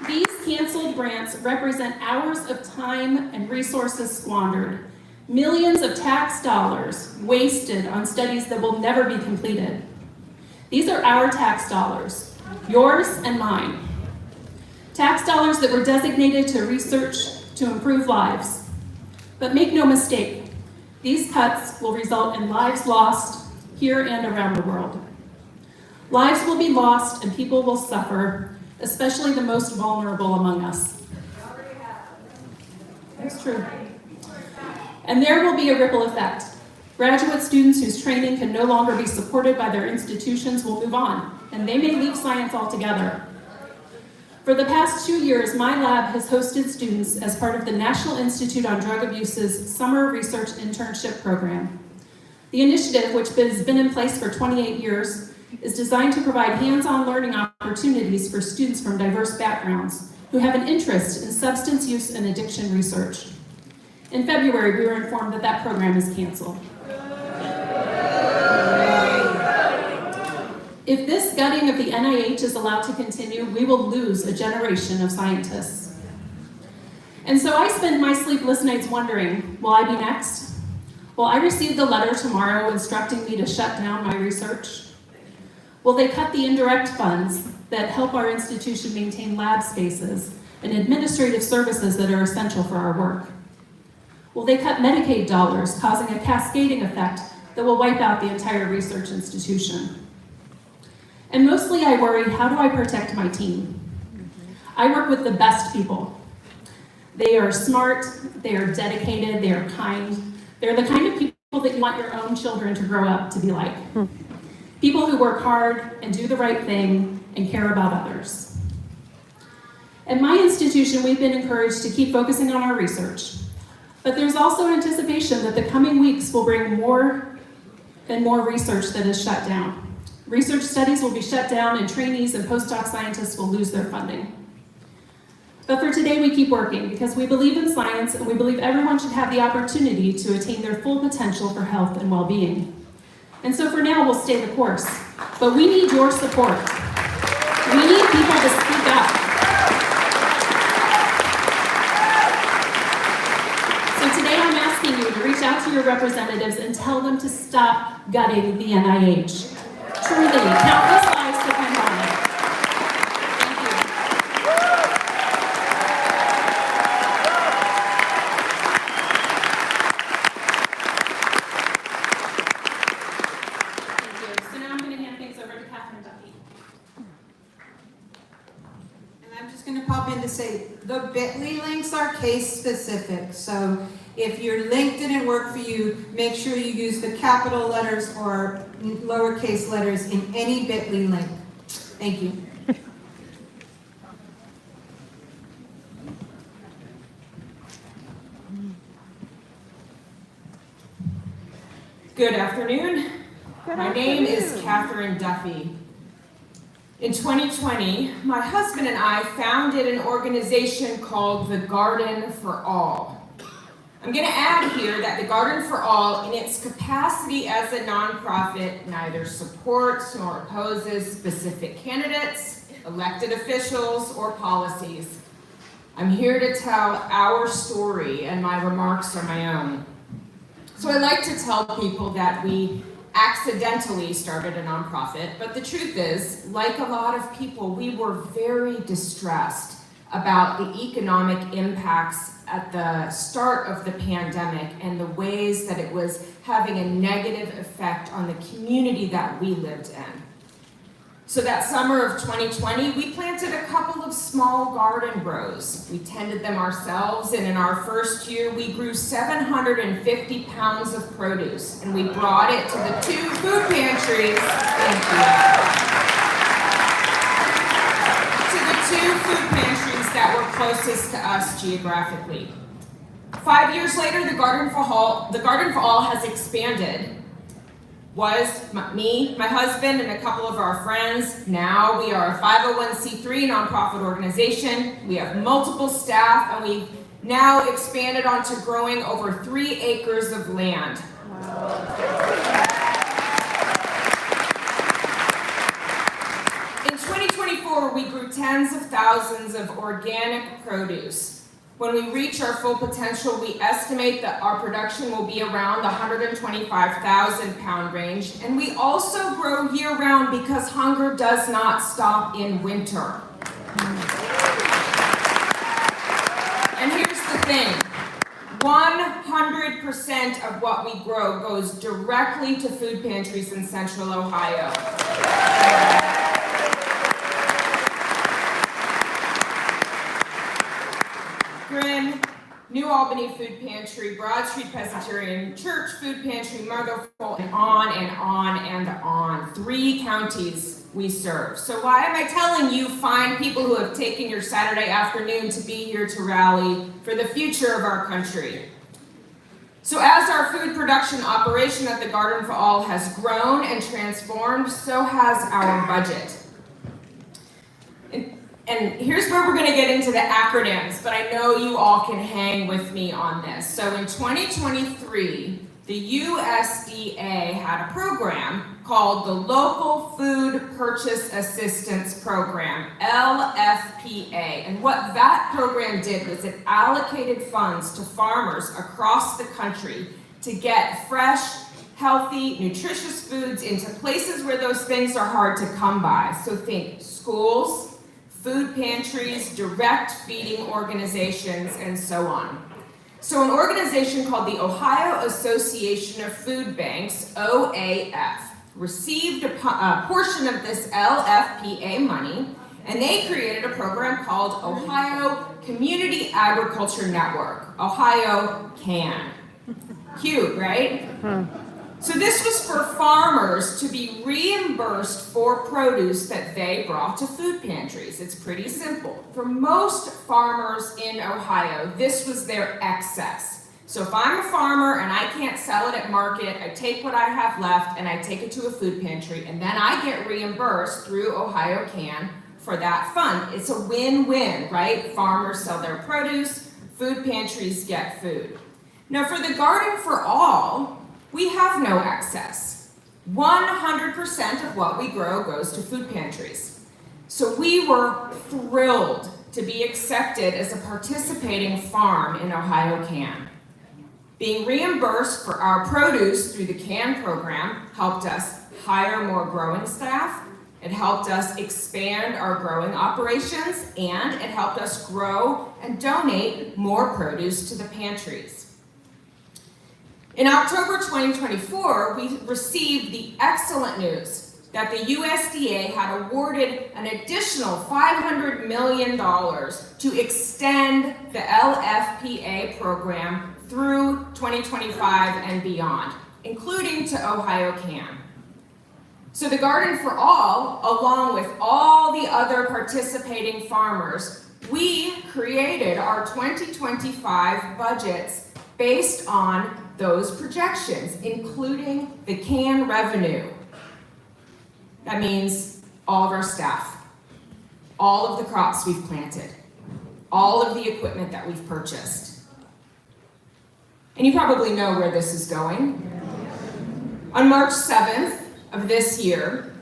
Speaker 13: These canceled grants represent hours of time and resources squandered, millions of tax dollars wasted on studies that will never be completed. These are our tax dollars, yours and mine. Tax dollars that were designated to research to improve lives. But make no mistake, These cuts will result in lives lost here and around the world. Lives will be lost and people will suffer, especially the most vulnerable among us. That's true. And there will be a ripple effect. Graduate students whose training can no longer be supported by their institutions will move on, and they may leave science altogether. For the past 2 years, my lab has hosted students as part of the National Institute on Drug Abuse's Summer Research Internship Program. The initiative, which has been in place for 28 years, is designed to provide hands-on learning opportunities for students from diverse backgrounds who have an interest in substance use and addiction research. In February, we were informed that that program is canceled. If this gutting of the NIH is allowed to continue, we will lose a generation of scientists. And so I spend my sleepless nights wondering, will I be next? Will I receive the letter tomorrow instructing me to shut down my research? Will they cut the indirect funds that help our institution maintain lab spaces and administrative services that are essential for our work? Will they cut Medicaid dollars, causing a cascading effect that will wipe out the entire research institution? And mostly I worry, how do I protect my team? I work with the best people. They are smart, they are dedicated, they are kind. They're the kind of people that you want your own children to grow up to be like. People who work hard and do the right thing and care about others. At my institution, we've been encouraged to keep focusing on our research. But there's also anticipation that the coming weeks will bring more and more research that is shut down. Research studies will be shut down and trainees and postdoc scientists will lose their funding. But for today, we keep working because we believe in science and we believe everyone should have the opportunity to attain their full potential for health and well-being. And so for now, we'll stay the course. But we need your support. We need people to speak up. So today I'm asking you to reach out to your representatives and tell them to stop gutting the NIH. Truly, countless lives depend on it. Thank you. Thank you. So now I'm going to hand things over to Catherine Duffy.
Speaker 4: And I'm just going to pop in to say the bit.ly links are case specific. So if your link didn't work for you, make sure you use the capital letters or lowercase letters in any bit.ly link. Thank you.
Speaker 14: Good afternoon. My name is Catherine Duffy. In 2020, my husband and I founded an organization called the Garden for All. I'm going to add here that the Garden for All, in its capacity as a nonprofit, neither supports nor opposes specific candidates, elected officials, or policies. I'm here to tell our story, and my remarks are my own. So I like to tell people that we accidentally started a nonprofit, but the truth is, like a lot of people, we were very distressed about the economic impacts at the start of the pandemic and the ways that it was having a negative effect on the community that we lived in. So that summer of 2020, we planted a couple of small garden grows. We tended them ourselves, and in our first year, we grew 750 pounds of produce, and we brought it to the 2 food pantries. Thank you. To the 2 food pantries that were closest to us geographically. 5 years later, the Garden for All has expanded. Was me, my husband, and a couple of our friends. Now we are a 501c3 nonprofit organization. We have multiple staff, and we've now expanded onto growing over 3 acres of land. In 2024, we grew tens of thousands of organic produce. When we reach our full potential, we estimate that our production will be around the 125,000 pound range. And we also grow year round because hunger does not stop in winter. And here's the thing. 100% of what we grow goes directly to food pantries in Central Ohio. Grin, New Albany Food Pantry, Broad Street Presbyterian Church Food Pantry, Motherful, and on and on and on. 3 counties we serve. So why am I telling you fine people who have taken your Saturday afternoon to be here to rally for the future of our country? So as our food production operation at the Garden for All has grown and transformed, so has our budget. And here's where we're going to get into the acronyms, but I know you all can hang with me on this. So in 2023, the USDA had a program called the Local Food Purchase Assistance Program, LFPA. And what that program did was it allocated funds to farmers across the country to get fresh, healthy, nutritious foods into places where those things are hard to come by. So think schools, food pantries, direct feeding organizations, and so on. So an organization called the Ohio Association of Food Banks, OAF, received a portion of this LFPA money, and they created a program called Ohio Community Agriculture Network, Ohio CAN. Cute, right? So this was for farmers to be reimbursed for produce that they brought to food pantries. It's pretty simple. For most farmers in Ohio, this was their excess. So if I'm a farmer and I can't sell it at market, I take what I have left and I take it to a food pantry, and then I get reimbursed through Ohio CAN for that fund. It's a win-win, right? Farmers sell their produce, food pantries get food. Now for the Garden for All, we have no excess. 100% of what we grow goes to food pantries. So we were thrilled to be accepted as a participating farm in Ohio CAN. Being reimbursed for our produce through the CAN program helped us hire more growing staff, it helped us expand our growing operations, and it helped us grow and donate more produce to the pantries. In October 2024, we received the excellent news that the USDA had awarded an additional $500 million to extend the LFPA program through 2025 and beyond, including to Ohio CAN. So the Garden for All, along with all the other participating farmers, we created our 2025 budgets based on those projections, including the CAN revenue. That means all of our staff, all of the crops we've planted, all of the equipment that we've purchased. And you probably know where this is going. On March 7th of this year,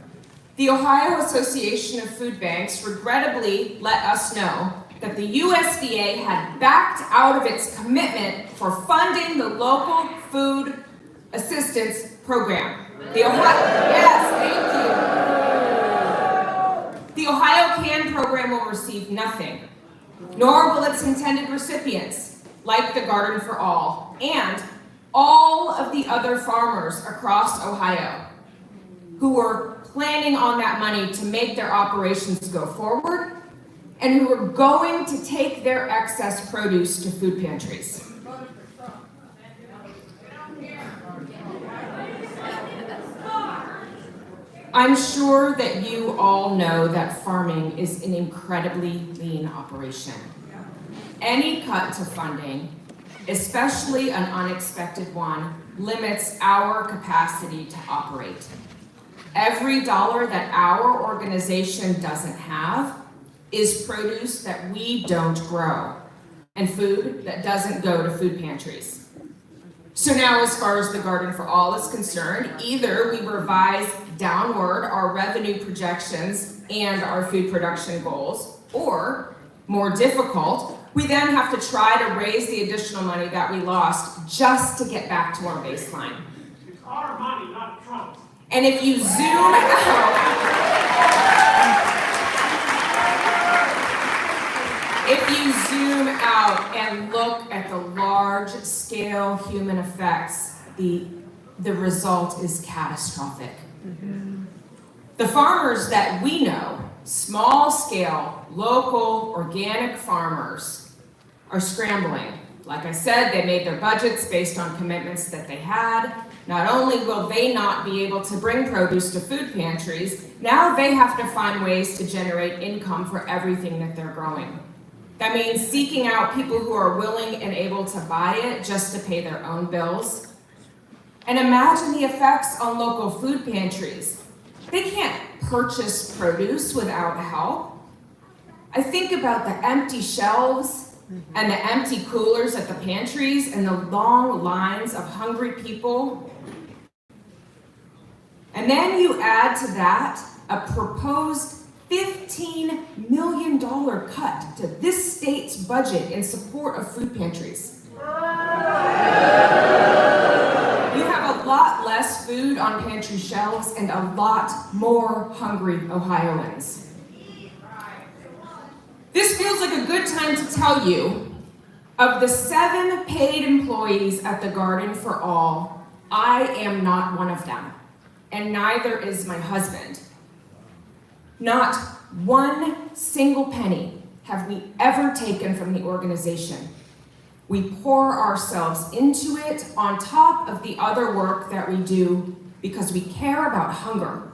Speaker 14: the Ohio Association of Food Banks regrettably let us know that the USDA had backed out of its commitment for funding the local food assistance program. The Ohio CAN program will receive nothing, nor will its intended recipients, like the Garden for All, and all of the other farmers across Ohio who were planning on that money to make their operations go forward, and who are going to take their excess produce to food pantries. I'm sure that you all know that farming is an incredibly lean operation. Any cut to funding, especially an unexpected one, limits our capacity to operate. Every dollar that our organization doesn't have is produce that we don't grow, and food that doesn't go to food pantries. So now, as far as the Garden for All is concerned, either we revise downward our revenue projections and our food production goals, or, more difficult, we then have to try to raise the additional money that we lost just to get back to our baseline.
Speaker 15: It's our money, not Trump's.
Speaker 14: And if you zoom out, if If you zoom out and look at the large-scale human effects, the result is catastrophic. The farmers that we know, small-scale, local, organic farmers, are scrambling. Like I said, they made their budgets based on commitments that they had. Not only will they not be able to bring produce to food pantries, now they have to find ways to generate income for everything that they're growing. That means seeking out people who are willing and able to buy it just to pay their own bills. And imagine the effects on local food pantries. They can't purchase produce without help. I think about the empty shelves and the empty coolers at the pantries and the long lines of hungry people. And then you add to that a proposed $15 million cut to this state's budget in support of food pantries. You have a lot less food on pantry shelves and a lot more hungry Ohioans. This feels like a good time to tell you, of the 7 paid employees at the Garden for All, I am not one of them, and neither is my husband. Not one single penny have we ever taken from the organization. We pour ourselves into it on top of the other work that we do because we care about hunger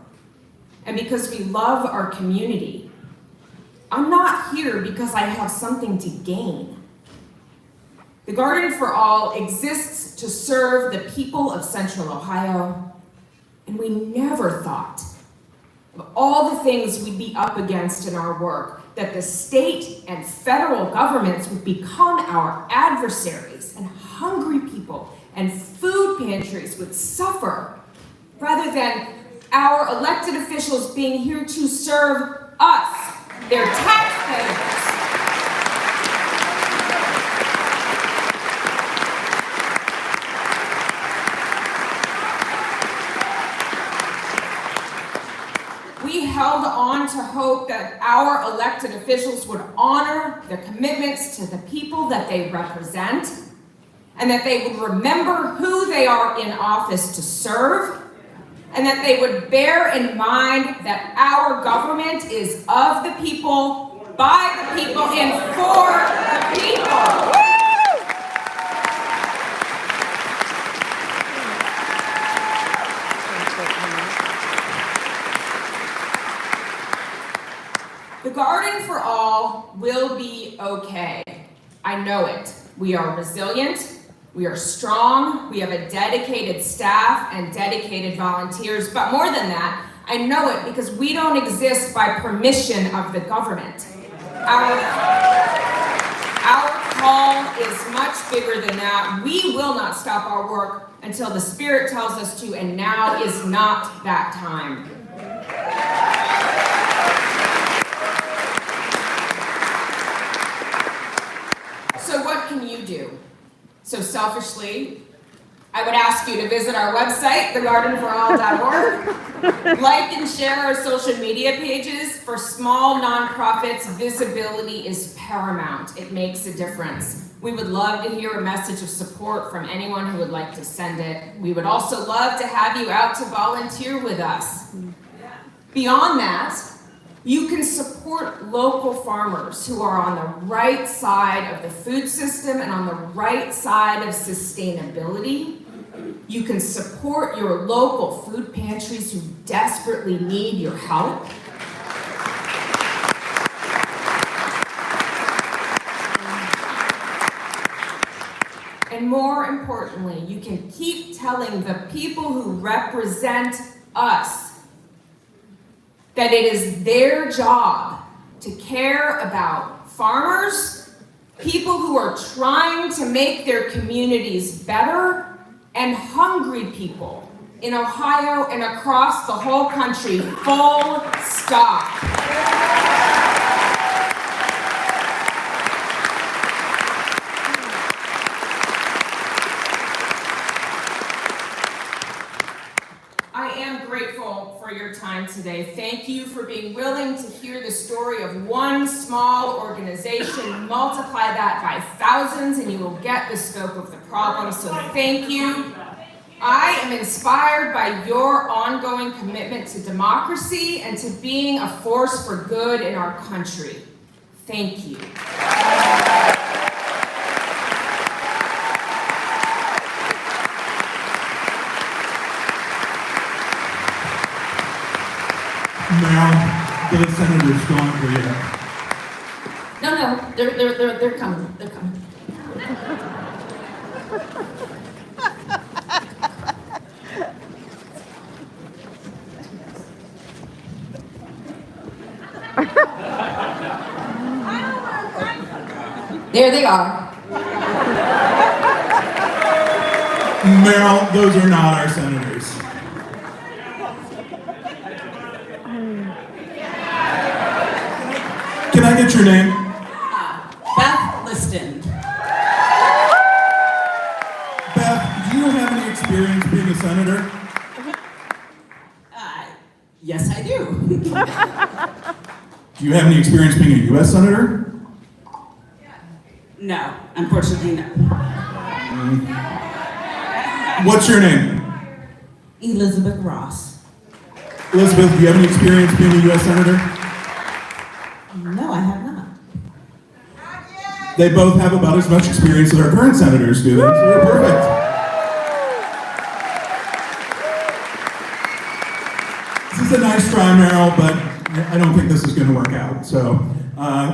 Speaker 14: and because we love our community. I'm not here because I have something to gain. The Garden for All exists to serve the people of Central Ohio, and we never thought of all the things we'd be up against in our work, that the state and federal governments would become our adversaries, and hungry people and food pantries would suffer, rather than our elected officials being here to serve us, their taxpayers. We held on to hope that our elected officials would honor their commitments to the people that they represent, and that they would remember who they are in office to serve, and that they would bear in mind that our government is of the people, by the people, and for the people. The Garden for All will be okay. I know it. We are resilient. We are strong. We have a dedicated staff and dedicated volunteers. But more than that, I know it because we don't exist by permission of the government. Our call is much bigger than that. We will not stop our work until the Spirit tells us to, and now is not that time. So what can you do? So selfishly, I would ask you to visit our website, thegardenforall.org. Like and share our social media pages. For small nonprofits, visibility is paramount. It makes a difference. We would love to hear a message of support from anyone who would like to send it. We would also love to have you out to volunteer with us. Beyond that, you can support local farmers who are on the right side of the food system and on the right side of sustainability. You can support your local food pantries who desperately need your help. And more importantly, you can keep telling the people who represent us that it is their job to care about farmers, people who are trying to make their communities better, and hungry people in Ohio and across the whole country, full stop. I am grateful for your time today. Thank you for being willing to hear the story of one small organization. Multiply that by thousands and you will get the scope of the problem. So thank you. I am inspired by your ongoing commitment to democracy and to being a force for good in our country. Thank you.
Speaker 8: Now, the senators gone for you.
Speaker 6: No, they're coming. They're coming. There they are.
Speaker 8: Meryl, those are not our senators. Can I get your name?
Speaker 16: Beth Liston.
Speaker 8: Beth, do you have any experience being a senator?
Speaker 16: Yes, I do.
Speaker 8: Do you have any experience being a U.S. senator?
Speaker 16: No, unfortunately, no.
Speaker 8: What's your name?
Speaker 16: Elizabeth Ross.
Speaker 8: Elizabeth, do you have any experience being a U.S. senator?
Speaker 16: No, I have not.
Speaker 8: They both have about as much experience as our current senators do. So you're perfect. This is a nice try, Meryl, but I don't think this is going to work out. So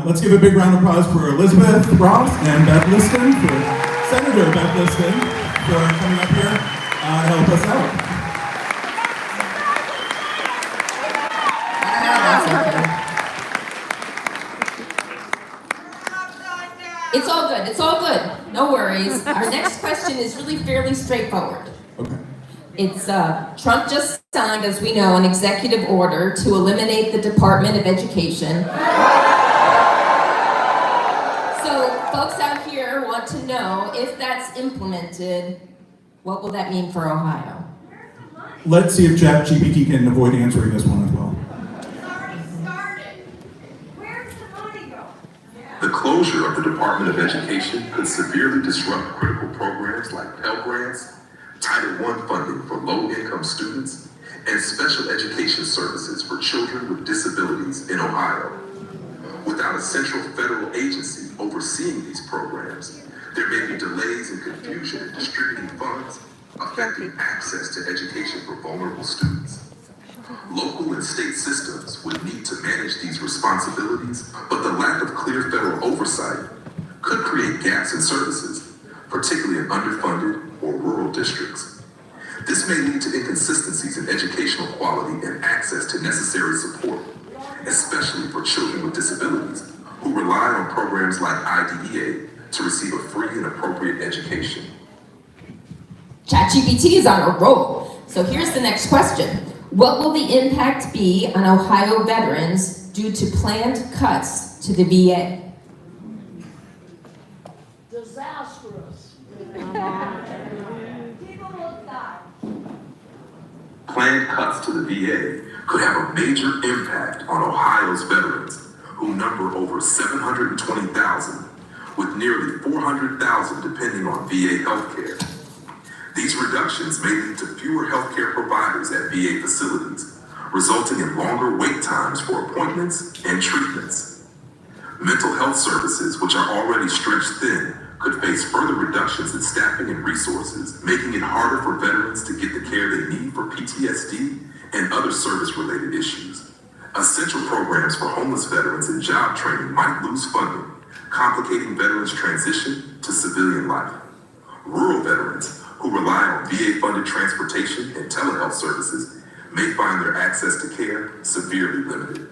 Speaker 8: let's give a big round of applause for Elizabeth Ross and Beth Liston, for Senator Beth Liston, for coming up here to help us out.
Speaker 6: It's all good. It's all good. No worries. Our next question is really fairly straightforward.
Speaker 8: Okay.
Speaker 6: It's Trump just signed, as we know, an executive order to eliminate the Department of Education. So folks out here want to know, if that's implemented, what will that mean for Ohio?
Speaker 8: Let's see if ChatGPT can avoid answering this one as well.
Speaker 9: The closure of the Department of Education could severely disrupt critical programs like Pell Grants, Title I funding for low-income students, and special education services for children with disabilities in Ohio. Without a central federal agency overseeing these programs, there may be delays and confusion in distributing funds, affecting access to education for vulnerable students. Local and state systems would need to manage these responsibilities, but the lack of clear federal oversight could create gaps in services, particularly in underfunded or rural districts. This may lead to inconsistencies in educational quality and access to necessary support, especially for children with disabilities who rely on programs like IDEA to receive a free and appropriate education.
Speaker 6: ChatGPT is on a roll. So here's the next question. What will the impact be on Ohio veterans due to planned cuts to the VA?
Speaker 15: Disastrous.
Speaker 5: People will die.
Speaker 9: Planned cuts to the VA could have a major impact on Ohio's veterans, who number over 720,000, with nearly 400,000 depending on VA healthcare. These reductions may lead to fewer healthcare providers at VA facilities, resulting in longer wait times for appointments and treatments. Mental health services, which are already stretched thin, could face further reductions in staffing and resources, making it harder for veterans to get the care they need for PTSD and other service-related issues. Essential programs for homeless veterans and job training might lose funding, complicating veterans' transition to civilian life. Rural veterans, who rely on VA-funded transportation and telehealth services, may find their access to care severely limited.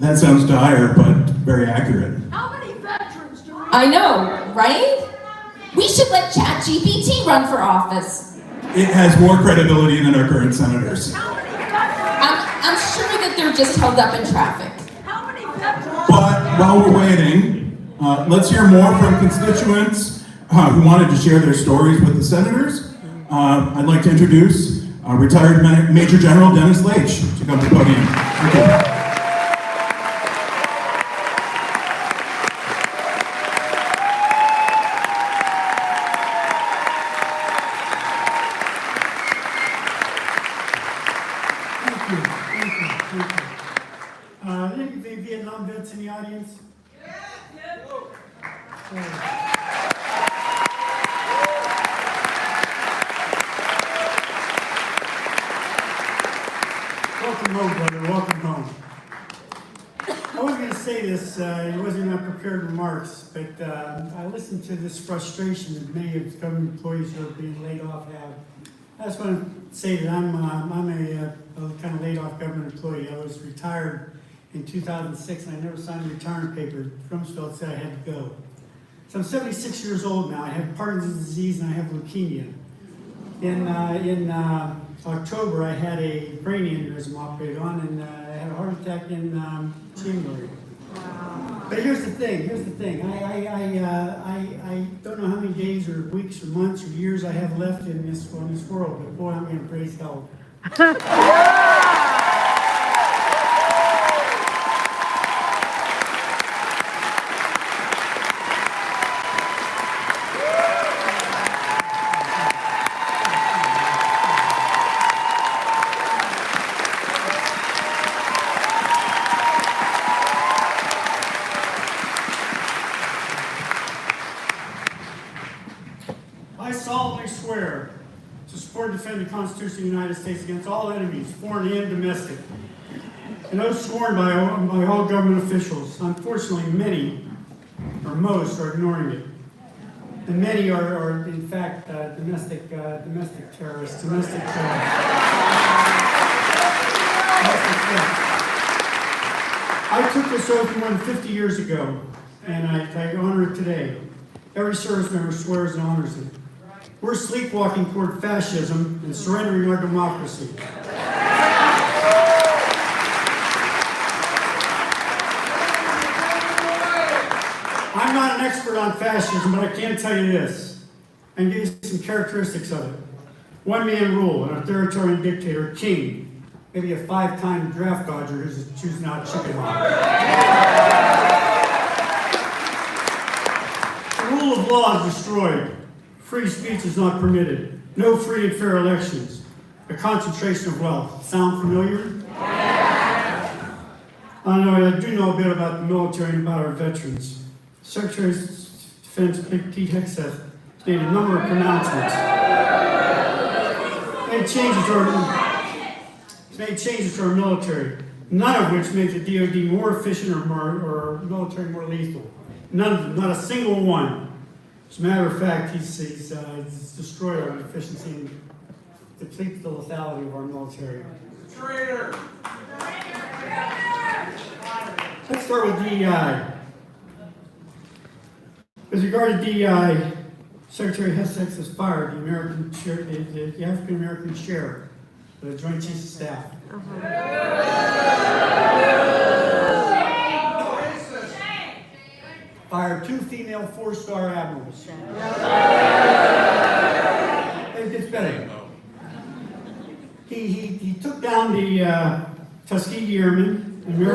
Speaker 8: That sounds dire, but very accurate.
Speaker 10: How many veterans do we
Speaker 6: I know, right? We should let ChatGPT run for office.
Speaker 8: It has more credibility than our current senators.
Speaker 6: I'm sure that they're just held up in traffic.
Speaker 10: How many veterans?
Speaker 8: But while we're waiting, let's hear more from constituents who wanted to share their stories with the senators. I'd like to introduce retired Major General Dennis Leitch to come to the podium. Thank you.
Speaker 17: Any Vietnam vets in the audience? Welcome home, brother. Welcome home. I was going to say this, it wasn't in my prepared remarks, but I listened to this frustration that many of the government employees who are being laid off have. I just want to say that I'm a kind of laid off government employee. I was retired in 2006 and I never signed a retirement paper. Rumsfeld said I had to go. So I'm 76 years old now. I have Parkinson's disease and I have leukemia. In October, I had a brain aneurysm operated on, and I had a heart attack in January. Wow. But here's the thing. I don't know how many days or weeks or months or years I have left in this world, but boy, I'm going to praise hell. I solemnly swear to support and defend the Constitution of the United States against all enemies, foreign and domestic. An oath sworn by all government officials. Unfortunately, many, or most, are ignoring it. And many are in fact, domestic terrorists, I took this oath more than 50 years ago, and I honor it today. Every service member swears and honors it. We're sleepwalking toward fascism and surrendering our democracy. I'm not an expert on fascism, but I can tell you this, and give you some characteristics of it. One-man rule, an authoritarian dictator, king, maybe a 5-time draft dodger who's choosing out chicken hawk. The rule of law is destroyed. Free speech is not permitted. No free and fair elections. A concentration of wealth. Sound familiar? I do know a bit about the military and about our veterans. Secretary of Defense Pete Hegseth made a number of pronouncements. Made changes to our military, none of which make the DoD more efficient or military more lethal. None of them, not a single one. As a matter of fact, he's destroyed our efficiency and depleted the lethality of our military. Traitor! Let's start with DEI. With regard to DEI, Secretary Hegseth has fired the African American sheriff of the Joint Chiefs of Staff. Fired 2 female 4-star admirals. It gets better. He took down the Tuskegee Airmen, an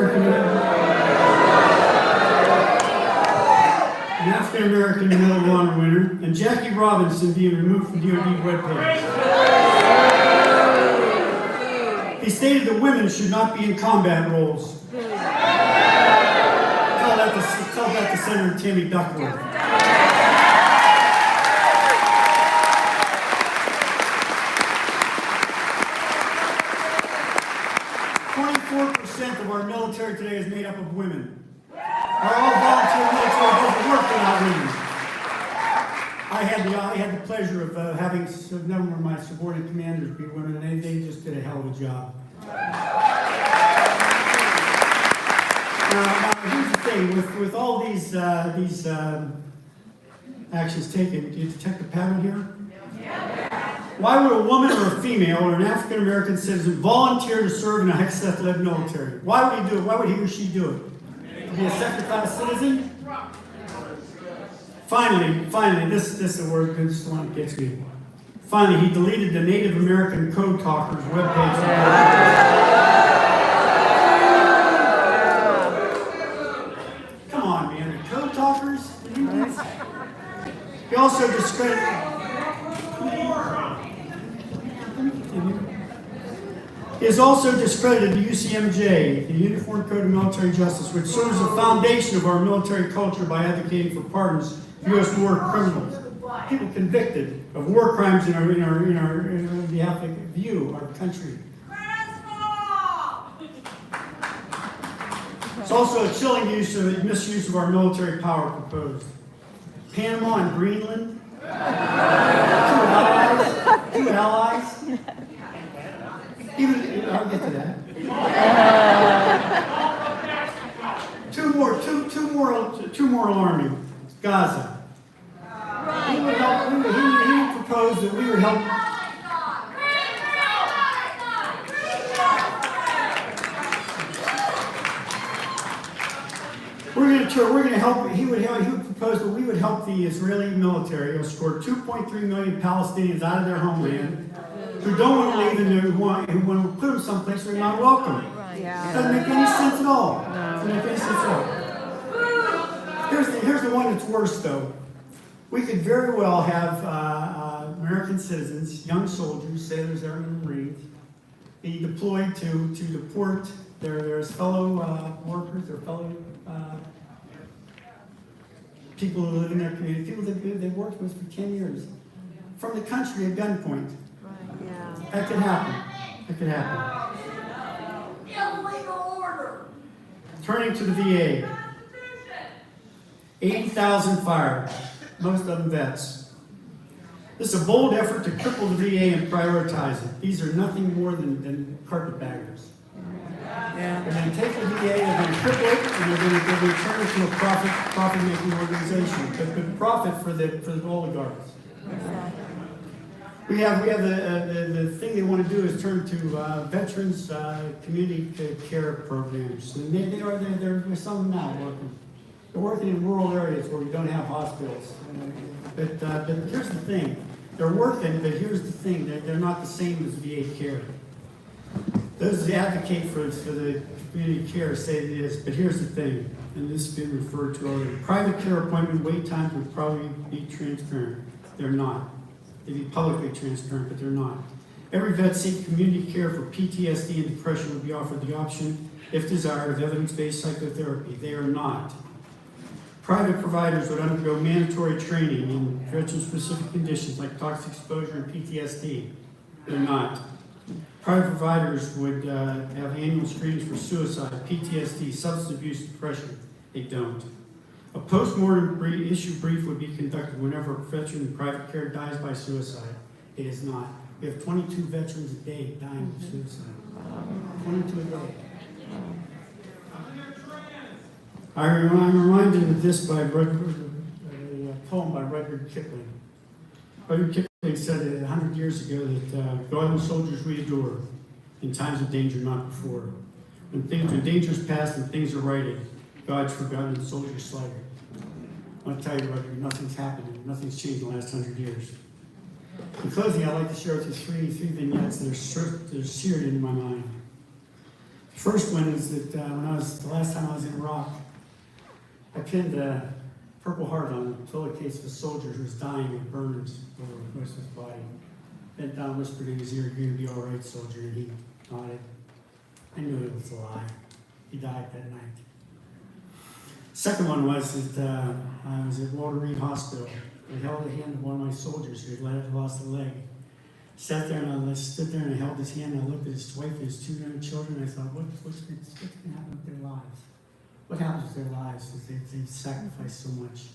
Speaker 17: African American Medal of Honor winner, and Jackie Robinson being removed from DoD webpage. He stated that women should not be in combat roles. Tell that to Senator Tammy Duckworth. 24% of our military today is made up of women. Our all-volunteer military doesn't work without women. I had the pleasure of having a number of my subordinate commanders be women, and they just did a hell of a job. Now, here's the thing, with all these actions taken, do you detect a pattern here? Why would a woman or a female or an African American citizen volunteer to serve in a Hegseth-led military? Why would he do it? Why would he or she do it? To be a second-class citizen? Finally, this is the word, this is the one that gets me. Finally, he deleted the Native American Code Talkers webpage. Come on, man, the Code Talkers? He also discredited. He has also discredited the UCMJ, the Uniform Code of Military Justice, which serves as the foundation of our military culture by advocating for pardons of U.S. war criminals, people convicted of war crimes in behalf of you, our country. It's also a chilling misuse of our military power proposed. Panama and Greenland, two allies. Even, I'll get to that. Two more alarming. Gaza. He would help. He proposed that we would help. We're going to help. He would propose that we would help the Israeli military escort 2.3 million Palestinians out of their homeland who don't want to leave and who want to put them someplace where they're not welcome.
Speaker 1: Yeah.
Speaker 17: Doesn't make any sense at all.
Speaker 1: No.
Speaker 17: Doesn't make any sense at all. Here's the one that's worse, though. We could very well have American citizens, young soldiers, sailors, airmen, Marines, be deployed to deport their fellow workers, their fellow people who live in their community, people that they've worked with for 10 years, from the country at gunpoint.
Speaker 1: Yeah.
Speaker 17: That could happen. That could happen.
Speaker 15: Illegal order.
Speaker 17: Turning to the VA. 80,000 fired, most of them vets. This is a bold effort to cripple the VA and prioritize it. These are nothing more than carpetbaggers.
Speaker 1: Yeah.
Speaker 17: They're going to take the VA, they're going to cripple it, and they're going to turn it into a profit-making organization, but profit for the oligarchs. We have the thing they want to do is turn to veterans community care programs. And they're some of them now working. They're working in rural areas where we don't have hospitals. But here's the thing: they're working, but here's the thing: they're not the same as VA care. Those that advocate for the community care say it is, but here's the thing, and this has been referred to already. Private care appointment wait times would probably be transparent. They're not. They'd be publicly transparent, but they're not. Every vet seeking community care for PTSD and depression would be offered the option, if desired, of evidence-based psychotherapy. They are not. Private providers would undergo mandatory training in veteran-specific conditions like toxic exposure and PTSD. They're not. Private providers would have annual screenings for suicide, PTSD, substance abuse, depression. They don't. A post-mortem issue brief would be conducted whenever a veteran in private care dies by suicide. It is not. We have 22 veterans a day dying of suicide. 22 a day. I'm reminded of this by a poem by Rudyard Kipling. Rudyard Kipling said 100 years ago that God and soldiers we adore, in times of danger not before. When danger's past and things are righted, God's forgotten and soldiers slighted. I want to tell you, Rudyard, nothing's happened. Nothing's changed in the last 100 years. In closing, I'd like to share with you three vignettes that are seared into my mind. The first one is that the last time I was in Iraq, I pinned a Purple Heart on a pillowcase of a soldier who was dying of burns over most of his body. Bent down, whispered in his ear, "You're going to be all right, soldier," and he nodded. I knew it was a lie. He died that night. Second one was that I was at Walter Reed Hospital. I held the hand of one of my soldiers who had lost a leg. Sat there and I stood there and I held his hand and I looked at his wife and his 2 young children and I thought, what's going to happen with their lives? What happens with their lives as they've sacrificed so much?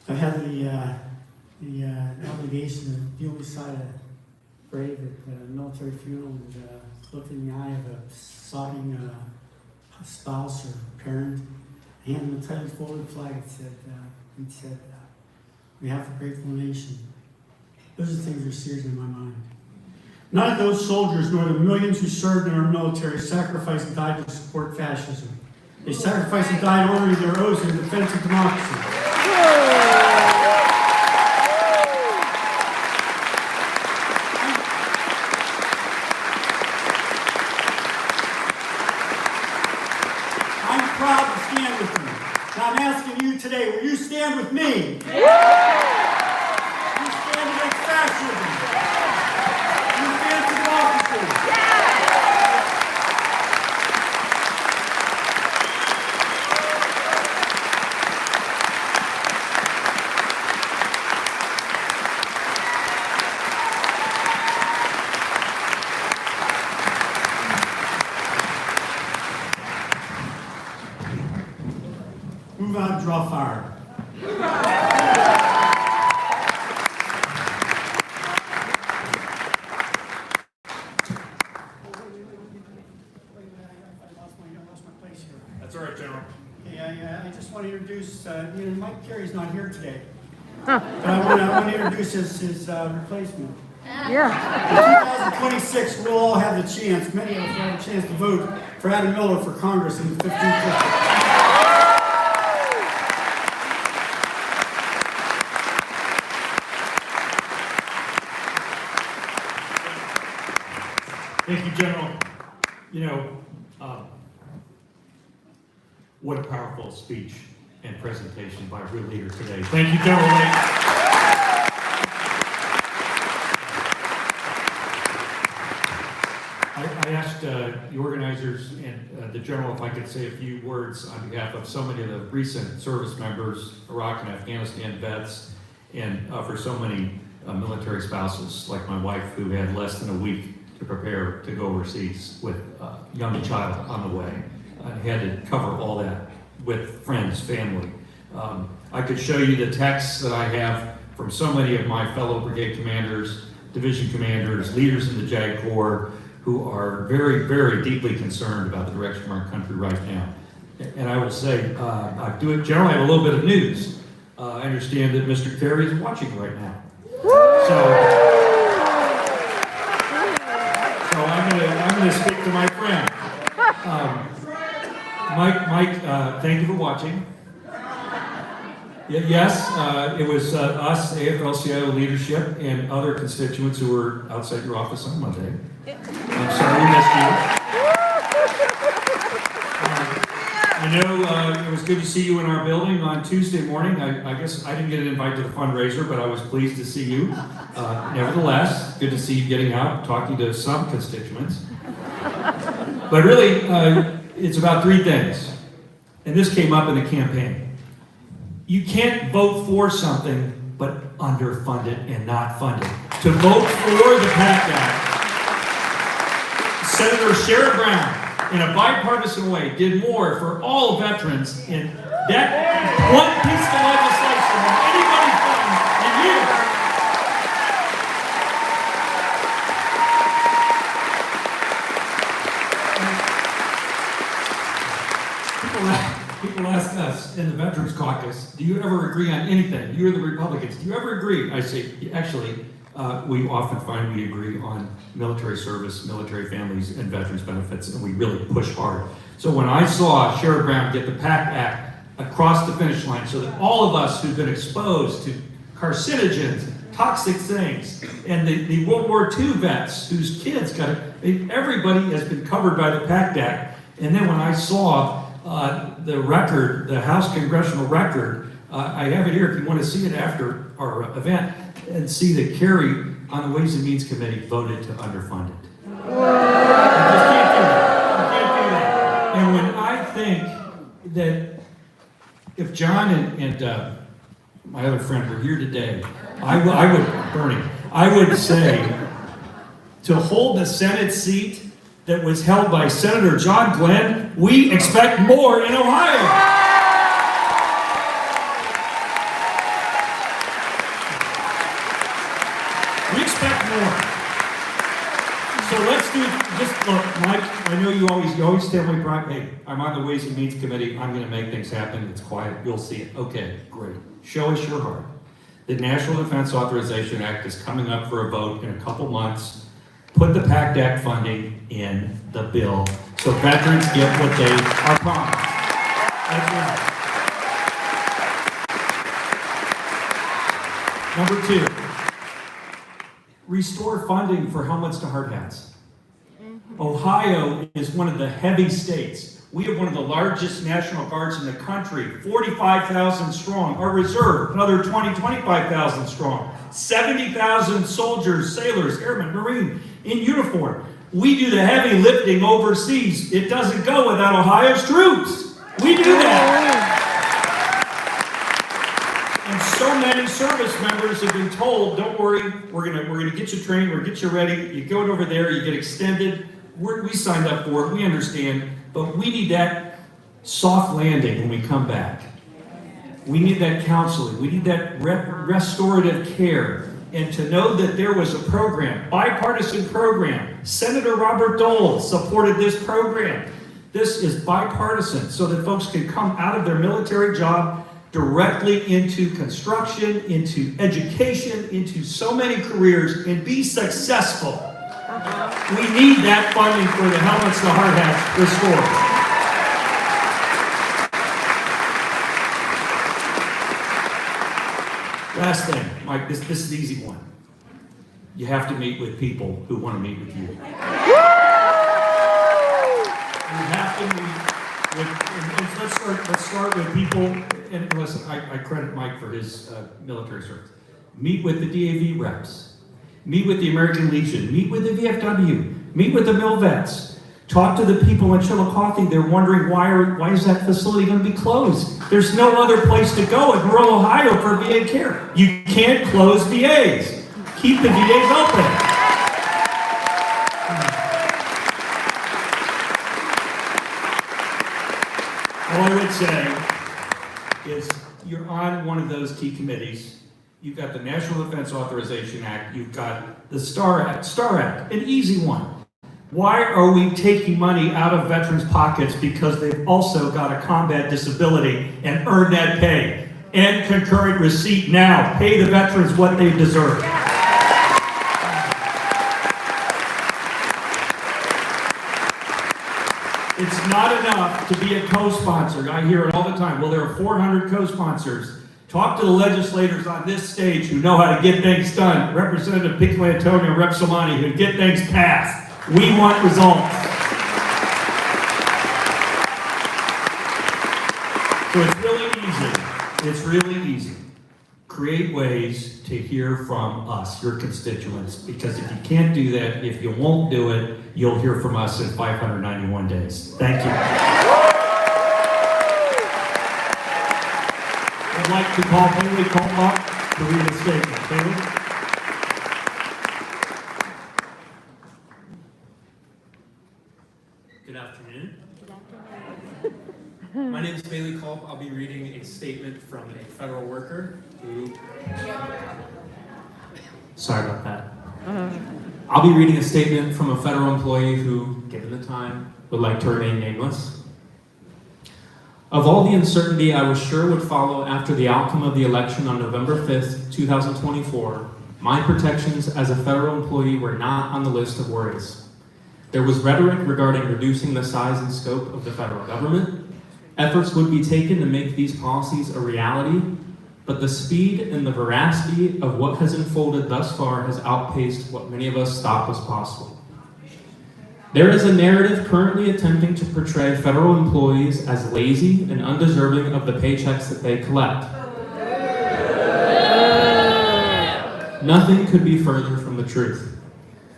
Speaker 17: I've had the obligation to be on the side of the grave at a military funeral and look in the eye of a sobbing spouse or parent, hand him a tightly folded flag and said, "We have a grateful nation." Those are the things that are seared in my mind. None of those soldiers, nor the millions who served in our military, sacrificed and died to support fascism. They sacrificed and died honoring their oaths in defense of democracy. proud to stand with me. Now I'm asking you today, will you stand with me? You stand against fascism. You stand for democracy. Move on, draw fire.
Speaker 18: That's all right, General.
Speaker 17: I just want to introduce, Mike Carey's not here today. But I want to introduce his replacement.
Speaker 1: Yeah.
Speaker 17: In 2026, we'll all have the chance, many of us will have a chance to vote for Adam Miller for Congress in the 15th district.
Speaker 18: Thank you, General. What a powerful speech and presentation by a real leader today. Thank you, General Lake. I asked the organizers and the General if I could say a few words on behalf of so many of the recent service members, Iraq and Afghanistan vets, and for so many military spouses like my wife who had less than a week to prepare to go overseas with a young child on the way. I had to cover all that with friends, family. I could show you the texts that I have from so many of my fellow brigade commanders, division commanders, leaders in the JAG Corps, who are very, very deeply concerned about the direction of our country right now. And I will say, General, I have a little bit of news. I understand that Mr. Kerry is watching right now. So I'm going to speak to my friend. Mike, thank you for watching. Yes, it was us, AFL-CIO leadership, and other constituents who were outside your office on Monday. I'm sorry we missed you. I know it was good to see you in our building on Tuesday morning. I guess I didn't get an invite to the fundraiser, but I was pleased to see you. Nevertheless, good to see you getting out, talking to some constituents. But really, it's about three things. And this came up in the campaign. You can't vote for something, but underfund it and not fund it. To vote for the PACT Act, Senator Sherrod Brown, in a bipartisan way, did more for all veterans in that one piece of legislation than anybody's done in years. People ask us in the Veterans Caucus, do you ever agree on anything? You're the Republicans. Do you ever agree? I say, actually, we often find we agree on military service, military families, and veterans benefits, and we really push hard. So when I saw Sherrod Brown get the PACT Act across the finish line so that all of us who've been exposed to carcinogens, toxic things, and the World War II vets whose kids got it, everybody has been covered by the PACT Act. And then when I saw the record, the House Congressional record, I have it here if you want to see it after our event, and see that Kerry on the Ways and Means Committee voted to underfund it. You just can't do that. You can't do that. And when I think that if John and my other friend were here today, I would, Bernie, I would say to hold the Senate seat that was held by Senator John Glenn, we expect more in Ohio. We expect more. So let's do, just look, Mike, I know you always tell me, Brian, hey, I'm on the Ways and Means Committee, I'm gonna make things happen, it's quiet, you'll see it. Okay, great. Show us your heart. The National Defense Authorization Act is coming up for a vote in a couple months. Put the PACT Act funding in the bill so veterans get what they are promised. That's right. Number two, restore funding for helmets to hard hats. Ohio is one of the heavy states. We have one of the largest National Guards in the country, 45,000 strong. Our reserve, another 25,000 strong. 70,000 soldiers, sailors, airmen, Marine in uniform. We do the heavy lifting overseas. It doesn't go without Ohio's troops. We do that. And so many service members have been told, don't worry, we're gonna get you trained, we're gonna get you ready. You go over there, you get extended. We signed up for it, we understand, but we need that soft landing when we come back. We need that counseling, we need that restorative care. And to know that there was a program, bipartisan program, Senator Robert Dole supported this program. This is bipartisan so that folks can come out of their military job directly into construction, into education, into so many careers and be successful. We need that funding for the helmets, the hard hats restored. Last thing, Mike, this is the easy one. You have to meet with people who want to meet with you. You have to meet with, let's start with people, and listen, I credit Mike for his military service. Meet with the DAV reps. Meet with the American Legion. Meet with the VFW. Meet with the Mill Vets. Talk to the people in Chillicothe. They're wondering why is that facility going to be closed? There's no other place to go in rural Ohio for VA care. You can't close VAs. Keep the VAs open. All I would say is you're on one of those key committees. You've got the National Defense Authorization Act. You've got the STAR Act, an easy one. Why are we taking money out of veterans' pockets because they've also got a combat disability and earn that pay? And concurrent receipt now. Pay the veterans what they deserve. It's not enough to be a co-sponsor. I hear it all the time. Well, there are 400 co-sponsors. Talk to the legislators on this stage who know how to get things done. Representative Piccolantonio and Rep. Solani who get things passed. We want results. So it's really easy. It's really easy. Create ways to hear from us, your constituents, because if you can't do that, if you won't do it, you'll hear from us in 591 days. Thank you. I'd like to call Haley Culp up to read a statement. Haley?
Speaker 19: Good afternoon. My name is Bailey Culp. I'll be reading a statement from a federal worker who... Sorry about that. I'll be reading a statement from a federal employee who, given the time, would like to remain nameless. Of all the uncertainty I was sure would follow after the outcome of the election on November 5th, 2024, my protections as a federal employee were not on the list of worries. There was rhetoric regarding reducing the size and scope of the federal government. Efforts would be taken to make these policies a reality, but the speed and the veracity of what has unfolded thus far has outpaced what many of us thought was possible. There is a narrative currently attempting to portray federal employees as lazy and undeserving of the paychecks that they collect. Nothing could be further from the truth.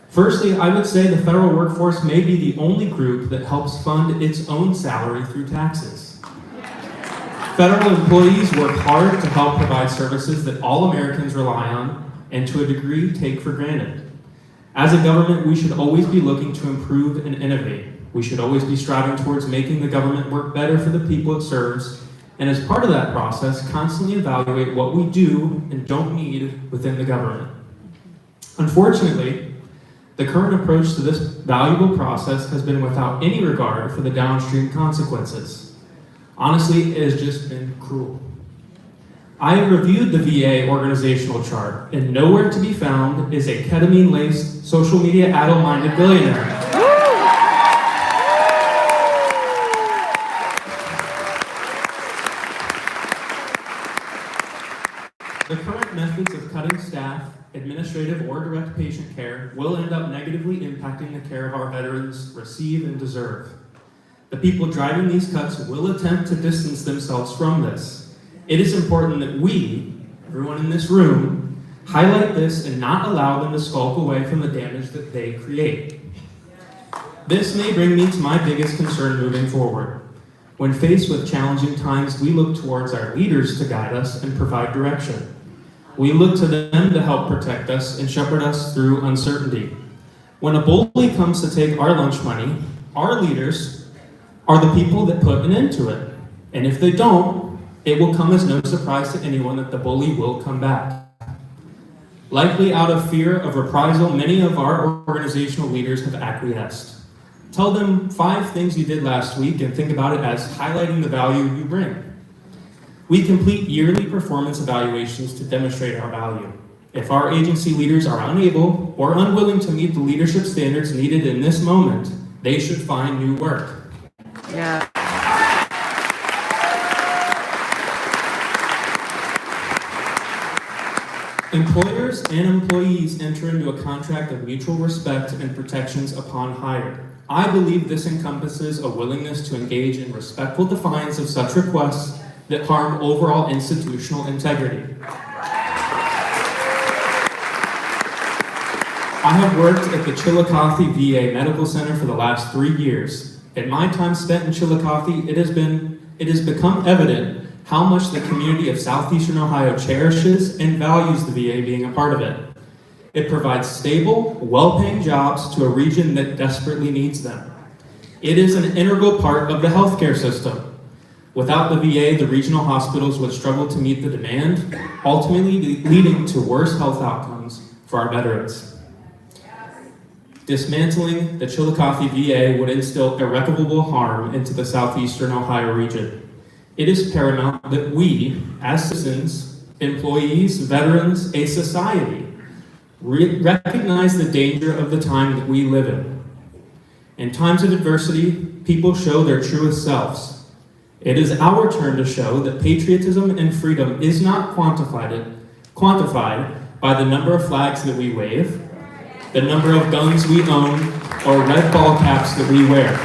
Speaker 19: Firstly, I would say the federal workforce may be the only group that helps fund its own salary through taxes. Federal employees work hard to help provide services that all Americans rely on and to a degree take for granted. As a government, we should always be looking to improve and innovate. We should always be striving towards making the government work better for the people it serves, and as part of that process, constantly evaluate what we do and don't need within the government. Unfortunately, the current approach to this valuable process has been without any regard for the downstream consequences. Honestly, it has just been cruel. I have reviewed the VA organizational chart, and nowhere to be found is a ketamine-laced, social media addle-minded billionaire. The current methods of cutting staff, administrative or direct patient care will end up negatively impacting the care of our veterans receive and deserve. The people driving these cuts will attempt to distance themselves from this. It is important that we, everyone in this room, highlight this and not allow them to skulk away from the damage that they create. This may bring me to my biggest concern moving forward. When faced with challenging times, we look towards our leaders to guide us and provide direction. We look to them to help protect us and shepherd us through uncertainty. When a bully comes to take our lunch money, our leaders are the people that put an end to it. And if they don't, it will come as no surprise to anyone that the bully will come back. Likely out of fear of reprisal, many of our organizational leaders have acquiesced. Tell them 5 things you did last week and think about it as highlighting the value you bring. We complete yearly performance evaluations to demonstrate our value. If our agency leaders are unable or unwilling to meet the leadership standards needed in this moment, they should find new work.
Speaker 1: Yeah.
Speaker 19: Employers and employees enter into a contract of mutual respect and protections upon hire. I believe this encompasses a willingness to engage in respectful defiance of such requests that harm overall institutional integrity. I have worked at the Chillicothe VA Medical Center for the last 3 years. In my time spent in Chillicothe, it has become evident how much the community of Southeastern Ohio cherishes and values the VA being a part of it. It provides stable, well-paying jobs to a region that desperately needs them. It is an integral part of the healthcare system. Without the VA, the regional hospitals would struggle to meet the demand, ultimately leading to worse health outcomes for our veterans. Dismantling the Chillicothe VA would instill irreparable harm into the Southeastern Ohio region. It is paramount that we, as citizens, employees, veterans, a society, recognize the danger of the time that we live in. In times of adversity, people show their truest selves. It is our turn to show that patriotism and freedom is not quantified by the number of flags that we wave, the number of guns we own, or red ball caps that we wear.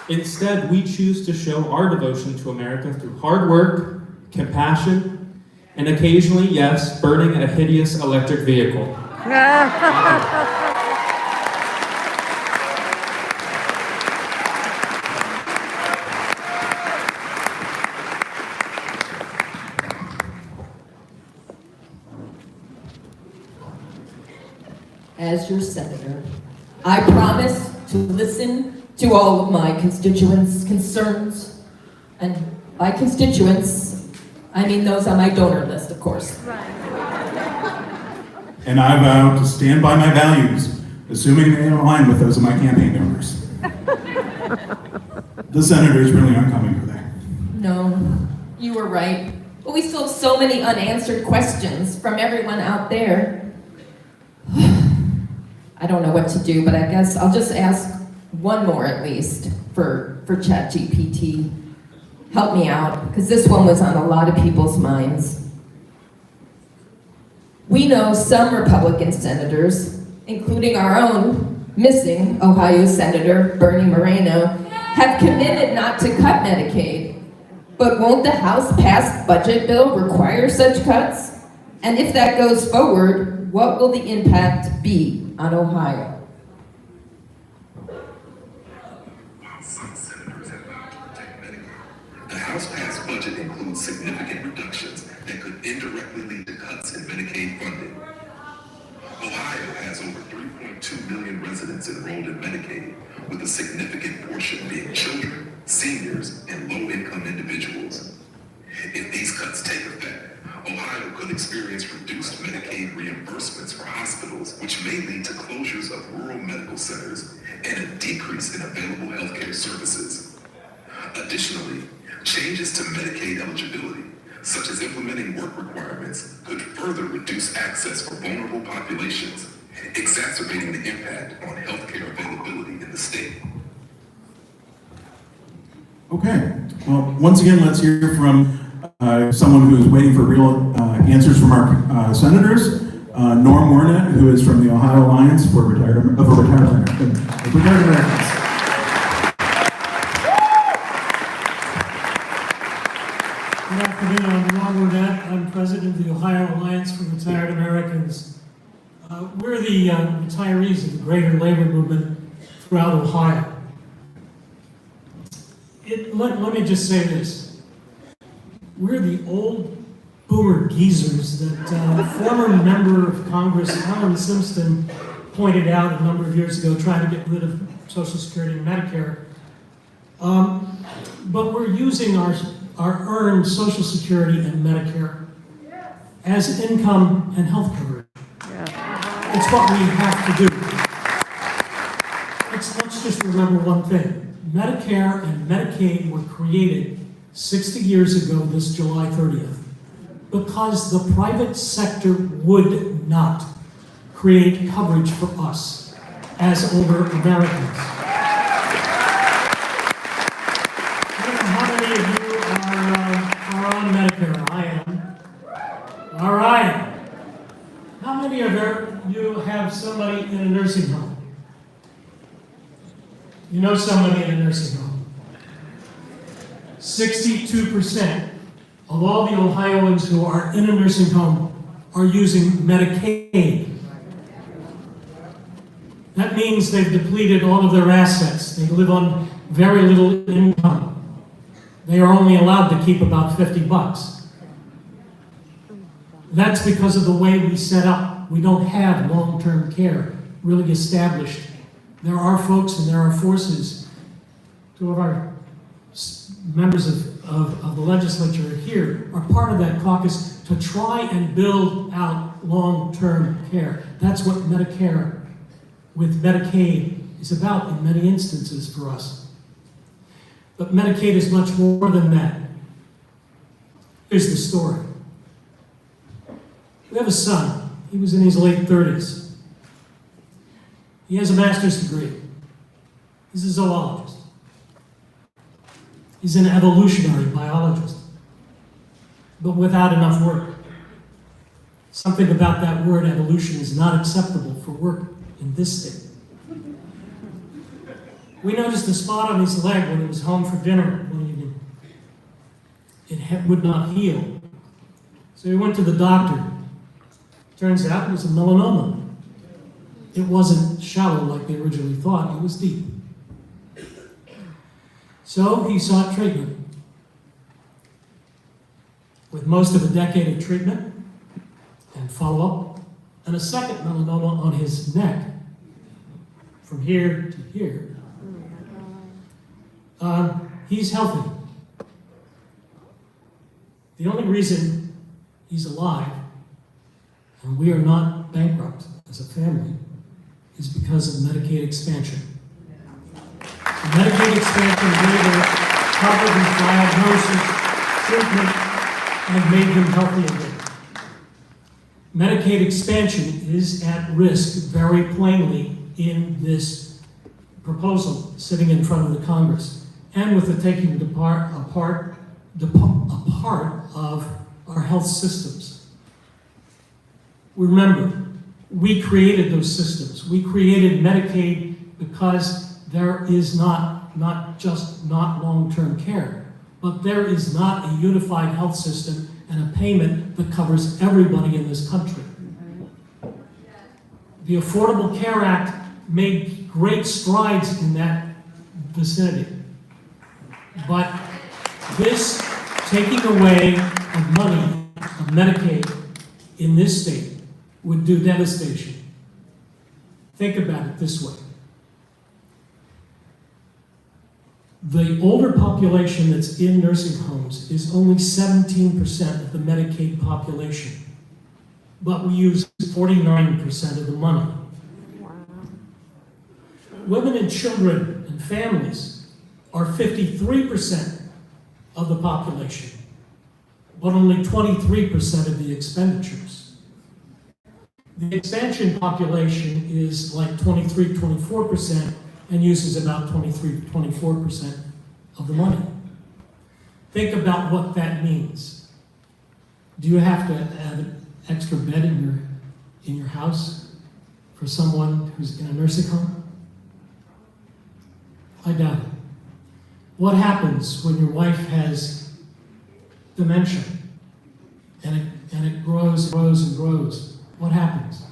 Speaker 19: Instead, we choose to show our devotion to America through hard work, compassion, and occasionally, yes, burning a hideous electric vehicle.
Speaker 6: As your senator, I promise to listen to all of my constituents' concerns, and by constituents, I mean those on my donor list, of course.
Speaker 8: And I vow to stand by my values, assuming they align with those of my campaign donors. The senators really aren't coming, are they?
Speaker 6: No, you were right. But we still have so many unanswered questions from everyone out there. I don't know what to do, but I guess I'll just ask one more at least for ChatGPT. Help me out, because this one was on a lot of people's minds. We know some Republican senators, including our own missing Ohio Senator Bernie Moreno, have committed not to cut Medicaid. But won't the House-passed budget bill require such cuts? And if that goes forward, what will the impact be on Ohio?
Speaker 9: The House-passed budget includes significant reductions that could indirectly lead to cuts in Medicaid funding. Ohio has over 3.2 million residents enrolled in Medicaid, with a significant portion being children, seniors, and low-income individuals. If these cuts take effect, Ohio could experience reduced Medicaid reimbursements for hospitals, which may lead to closures of rural medical centers and a decrease in available healthcare services. Additionally, changes to Medicaid eligibility, such as implementing work requirements, could further reduce access for vulnerable populations, exacerbating the impact on healthcare availability in the state.
Speaker 8: Okay, well, once again, let's hear from someone who's waiting for real answers from our senators. Norm Warnett, who is from the Ohio Alliance for Retired Americans.
Speaker 20: Good afternoon, I'm Norm Warnett. I'm president of the Ohio Alliance for Retired Americans. We're the retirees of the greater labor movement throughout Ohio. Let me just say this. We're the old boomer geezers that former member of Congress, Alan Simpson, pointed out a number of years ago, trying to get rid of Social Security and Medicare. But we're using our earned Social Security and Medicare as income and health coverage. It's what we have to do. Let's just remember one thing. Medicare and Medicaid were created 60 years ago this July 30th because the private sector would not create coverage for us as older Americans. How many of you are on Medicare? I am. All right. How many of you have somebody in a nursing home? You know somebody in a nursing home. 62% of all the Ohioans who are in a nursing home are using Medicaid. That means they've depleted all of their assets. They live on very little income. They are only allowed to keep about $50. That's because of the way we set up. We don't have long-term care really established. There are folks and there are forces. Two of our members of the legislature here are part of that caucus to try and build out long-term care. That's what Medicare with Medicaid is about in many instances for us. But Medicaid is much more than that. Here's the story. We have a son. He was in his late 30s. He has a master's degree. He's a zoologist. He's an evolutionary biologist, but without enough work. Something about that word evolution is not acceptable for work in this state. We noticed a spot on his leg when he was home for dinner one evening. It would not heal. So he went to the doctor. Turns out it was a melanoma. It wasn't shallow like they originally thought, it was deep. So he sought treatment. With most of a decade of treatment and follow-up, and a second melanoma on his neck, from here to here, he's healthy. The only reason he's alive, and we are not bankrupt as a family, is because of Medicaid expansion. The Medicaid expansion later covered his diagnosis, treatment, and made him healthy again. Medicaid expansion is at risk very plainly in this proposal sitting in front of the Congress, and with the taking apart of our health systems. Remember, we created those systems. We created Medicaid because there is not just long-term care, but there is not a unified health system and a payment that covers everybody in this country. The Affordable Care Act made great strides in that vicinity. But this taking away of money of Medicaid in this state would do devastation. Think about it this way. The older population that's in nursing homes is only 17% of the Medicaid population, but we use 49% of the money. Women and children and families are 53% of the population, but only 23% of the expenditures. The expansion population is like 23-24% and uses about 23-24% of the money. Think about what that means. Do you have to have an extra bed in your house for someone who's in a nursing home? I doubt it. What happens when your wife has dementia and it grows and grows and grows? What happens?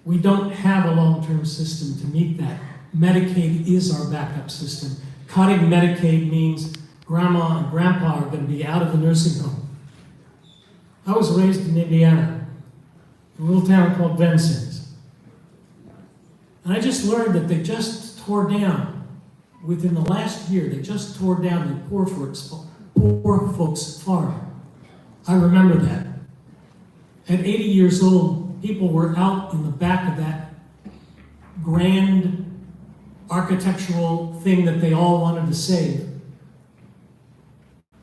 Speaker 20: We don't have a long-term system to meet that. Medicaid is our backup system. Cutting Medicaid means grandma and grandpa are going to be out of the nursing home. I was raised in Indiana, a little town called Vincennes. And I just learned that they just tore down, within the last year, they just tore down the poor folks farm. I remember that. At 80 years old, people were out in the back of that grand architectural thing that they all wanted to save.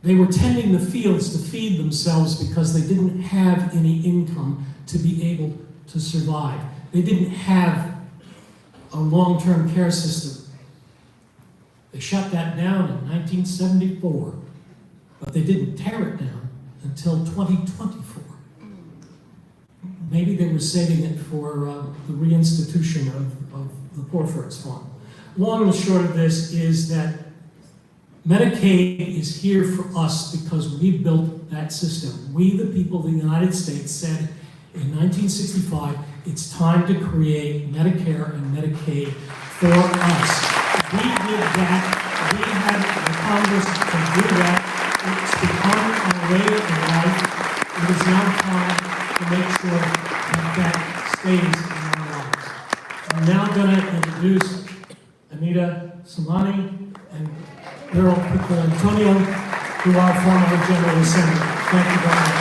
Speaker 20: They were tending the fields to feed themselves because they didn't have any income to be able to survive. They didn't have a long-term care system. They shut that down in 1974, but they didn't tear it down until 2024. Maybe they were saving it for the reinstitution of the Poor Folks Fund. Long and short of this is that Medicaid is here for us because we built that system. We, the people of the United States, said in 1965, it's time to create Medicare and Medicaid for us. We did that. We had the Congress to do that. It's become our way of life. It is now time to make sure that that stays in our lives. I'm now going to introduce Anita Somani and Earl Pico Antonio, who are former General Assembly. Thank you very much.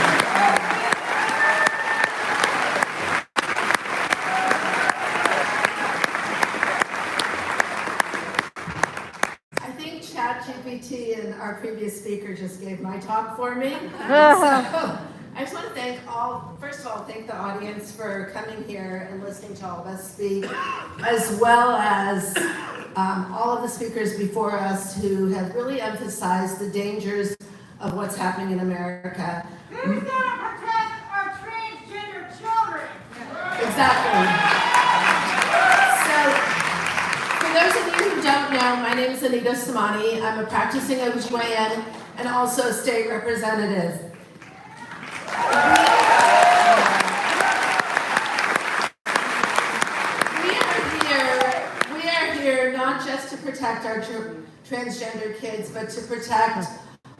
Speaker 7: I think ChatGPT and our previous speaker just gave my talk for me. So I just want to thank first of all, thank the audience for coming here and listening to all of us speak, as well as all of the speakers before us who have really emphasized the dangers of what's happening in America.
Speaker 1: Who's going to protect our transgender children?
Speaker 7: Exactly. So, for those of you who don't know, my name is Anita Somani. I'm a practicing OBGYN and also a state representative. We are here not just to protect our transgender kids, but to protect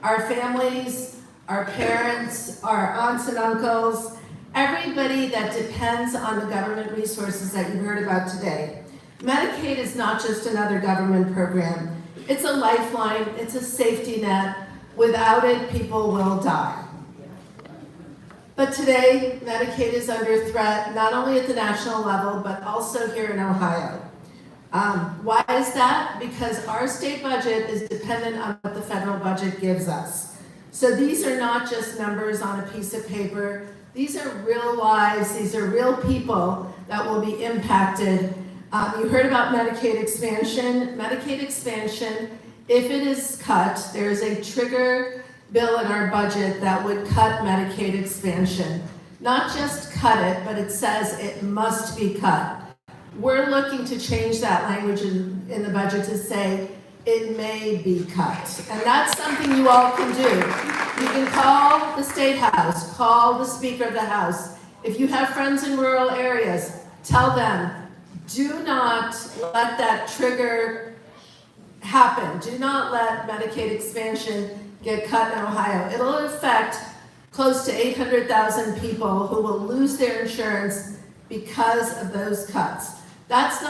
Speaker 7: our families, our parents, our aunts and uncles, everybody that depends on the government resources that you heard about today. Medicaid is not just another government program. It's a lifeline, it's a safety net. Without it, people will die. But today, Medicaid is under threat, not only at the national level, but also here in Ohio. Why is that? Because our state budget is dependent on what the federal budget gives us. So these are not just numbers on a piece of paper. These are real lives. These are real people that will be impacted. You heard about Medicaid expansion. Medicaid expansion, if it is cut, there's a trigger bill in our budget that would cut Medicaid expansion. Not just cut it, but it says it must be cut. We're looking to change that language in the budget to say it may be cut. And that's something you all can do. You can call the State House, call the Speaker of the House. If you have friends in rural areas, tell them, do not let that trigger happen. Do not let Medicaid expansion get cut in Ohio. It'll affect close to 800,000 people who will lose their insurance because of those cuts. That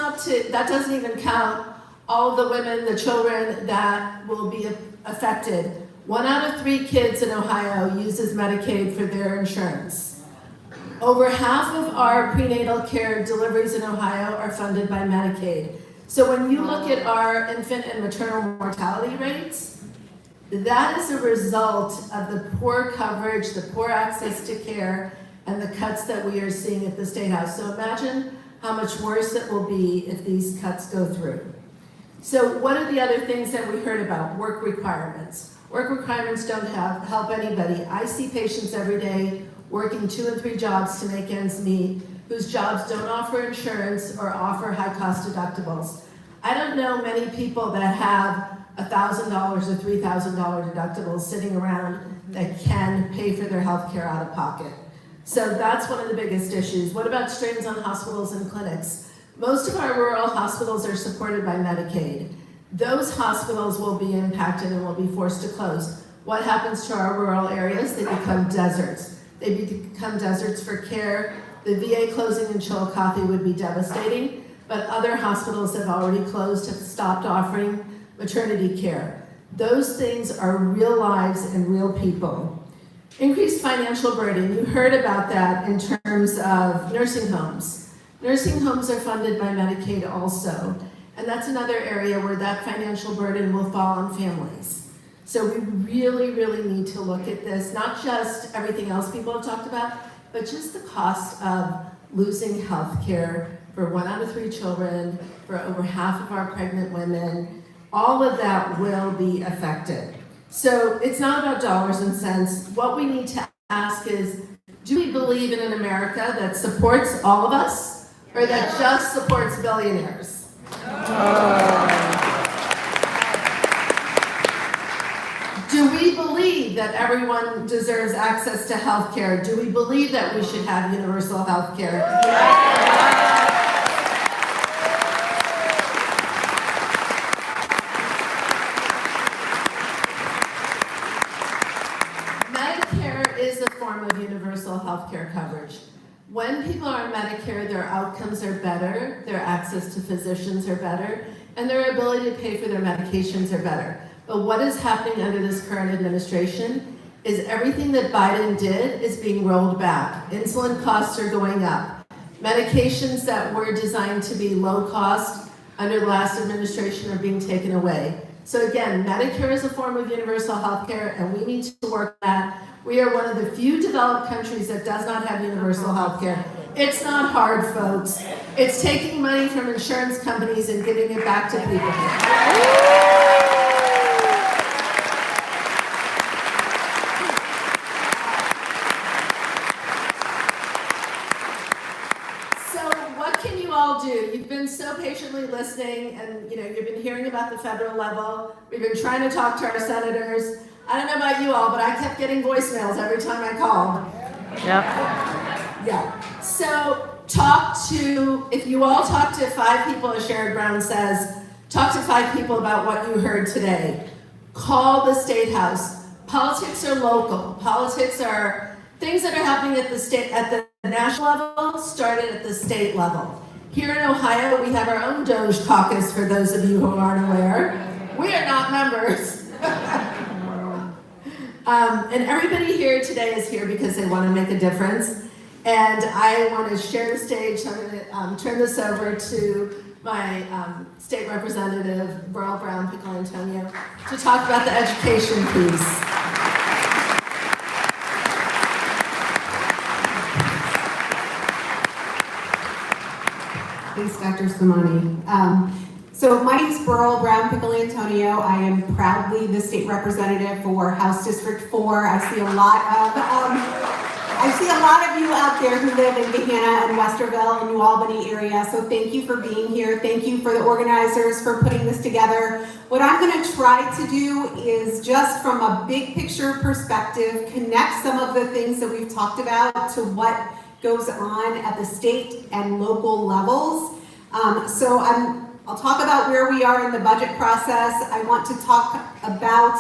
Speaker 7: doesn't even count all the women, the children that will be affected. 1 out of 3 kids in Ohio uses Medicaid for their insurance. Over half of our prenatal care deliveries in Ohio are funded by Medicaid. So when you look at our infant and maternal mortality rates, that is a result of the poor coverage, the poor access to care, and the cuts that we are seeing at the State House. So imagine how much worse it will be if these cuts go through. So what are the other things that we heard about? Work requirements.
Speaker 17: Work requirements don't help anybody. I see patients every day working 2 and 3 jobs to make ends meet, whose jobs don't offer insurance or offer high-cost deductibles. I don't know many people that have $1,000 or $3,000 deductibles sitting around that can pay for their health care out of pocket. So that's one of the biggest issues. What about strains on hospitals and clinics? Most of our rural hospitals are supported by Medicaid. Those hospitals will be impacted and will be forced to close. What happens to our rural areas? They become deserts. They become deserts for care. The VA closing in Chillicothe would be devastating, but other hospitals have already closed, have stopped offering maternity care. Those things are real lives and real people. Increased financial burden, you heard about that in terms of nursing homes. Nursing homes are funded by Medicaid also, and that's another area where that financial burden will fall on families. So we really, really need to look at this, not just everything else people have talked about, but just the cost of losing health care for 1 out of 3 children, for over half of our pregnant women. All of that will be affected. So it's not about dollars and cents. What we need to ask is, do we believe in an America that supports all of us, or that just supports billionaires? Do we believe that everyone deserves access to health care? Do we believe that we should have universal health care? Medicare is a form of universal health care coverage. When people are on Medicare, their outcomes are better, their access to physicians are better, and their ability to pay for their medications are better. But what is happening under this current administration is everything that Biden did is being rolled back. Insulin costs are going up. Medications that were designed to be low cost under the last administration are being taken away. So again, Medicare is a form of universal health care, and we need to work on that. We are one of the few developed countries that does not have universal health care. It's not hard, folks. It's taking money from insurance companies and giving it back to people. Do. You've been so patiently listening, and you've been hearing about the federal level. We've been trying to talk to our senators. I don't know about you all, but I kept getting voicemails every time I called.
Speaker 1: Yep.
Speaker 17: Yeah. So if you all talk to 5 people, as Sherrod Brown says, talk to 5 people about what you heard today. Call the State House. Politics are local. Politics are things that are happening at the national level, started at the state level. Here in Ohio, we have our own Doge caucus, for those of you who aren't aware. We are not members. And everybody here today is here because they want to make a difference. And I want to share the stage, so I'm going to turn this over to my state representative, Burl Brown Pickle Antonio, to talk about the education piece.
Speaker 21: Thanks, Dr. Simoni. So my name is Burl Brown Pickle Antonio. I am proudly the state representative for House District 4. I see a lot of you out there who live in Gahanna and Westerville and New Albany area. So thank you for being here. Thank you for the organizers for putting this together. What I'm going to try to do is, just from a big picture perspective, connect some of the things that we've talked about to what goes on at the state and local levels. I'll talk about where we are in the budget process. I want to talk about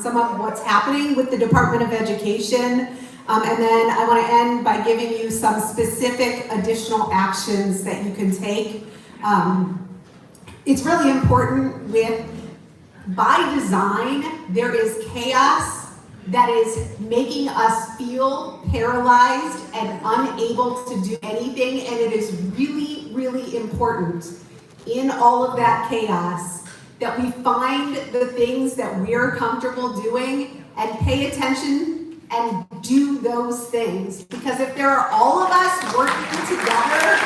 Speaker 21: some of what's happening with the Department of Education. And then I want to end by giving you some specific additional actions that you can take. It's really important by design, there is chaos that is making us feel paralyzed and unable to do anything, and it is really, really important in all of that chaos that we find the things that we're comfortable doing and pay attention and do those things. Because if there are all of us working together,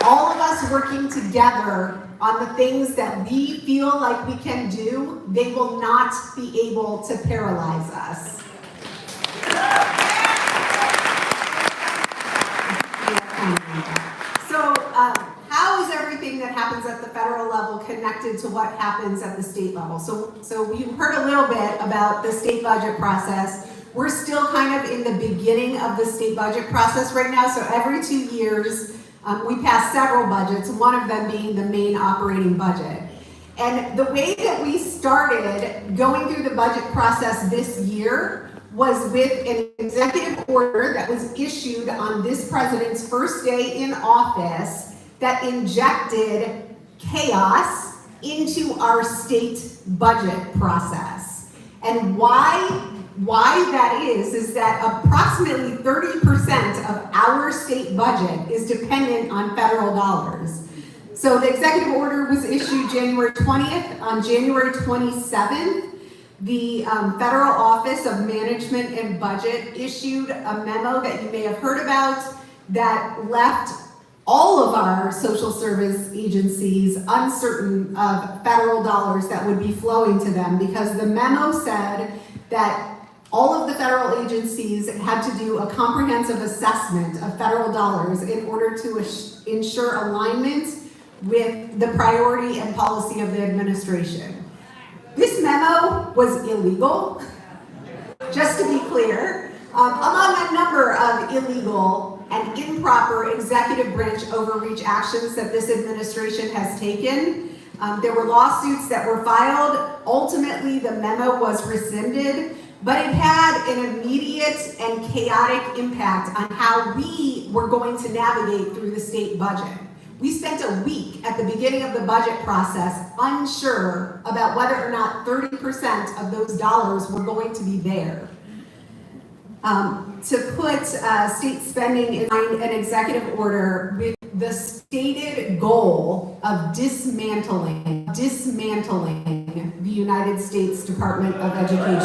Speaker 21: all of us us working together on the things that we feel like we can do, they will not be able to paralyze us. So, how is everything that happens at the federal level connected to what happens at the state level? So we heard a little bit about the state budget process. We're still kind of in the beginning of the state budget process right now. So every 2 years, we pass several budgets, one of them being the main operating budget. And the way that we started going through the budget process this year was with an executive order that was issued on this president's first day in office that injected chaos into our state budget process. And why that is that approximately 30% of our state budget is dependent on federal dollars. So the executive order was issued January 20th. On January 27th, the Federal Office of Management and Budget issued a memo that you may have heard about that left all of our social service agencies uncertain of federal dollars that would be flowing to them, because the memo said that all of the federal agencies had to do a comprehensive assessment of federal dollars in order to ensure alignment with the priority and policy of the administration. This memo was illegal, just to be clear, among a number of illegal and improper executive branch overreach actions that this administration has taken. There were lawsuits that were filed. Ultimately, the memo was rescinded, but it had an immediate and chaotic impact on how we were going to navigate through the state budget. We spent a week at the beginning of the budget process unsure about whether or not 30% of those dollars were going to be there. To put state spending in an executive order with the stated goal of dismantling the United States Department of Education.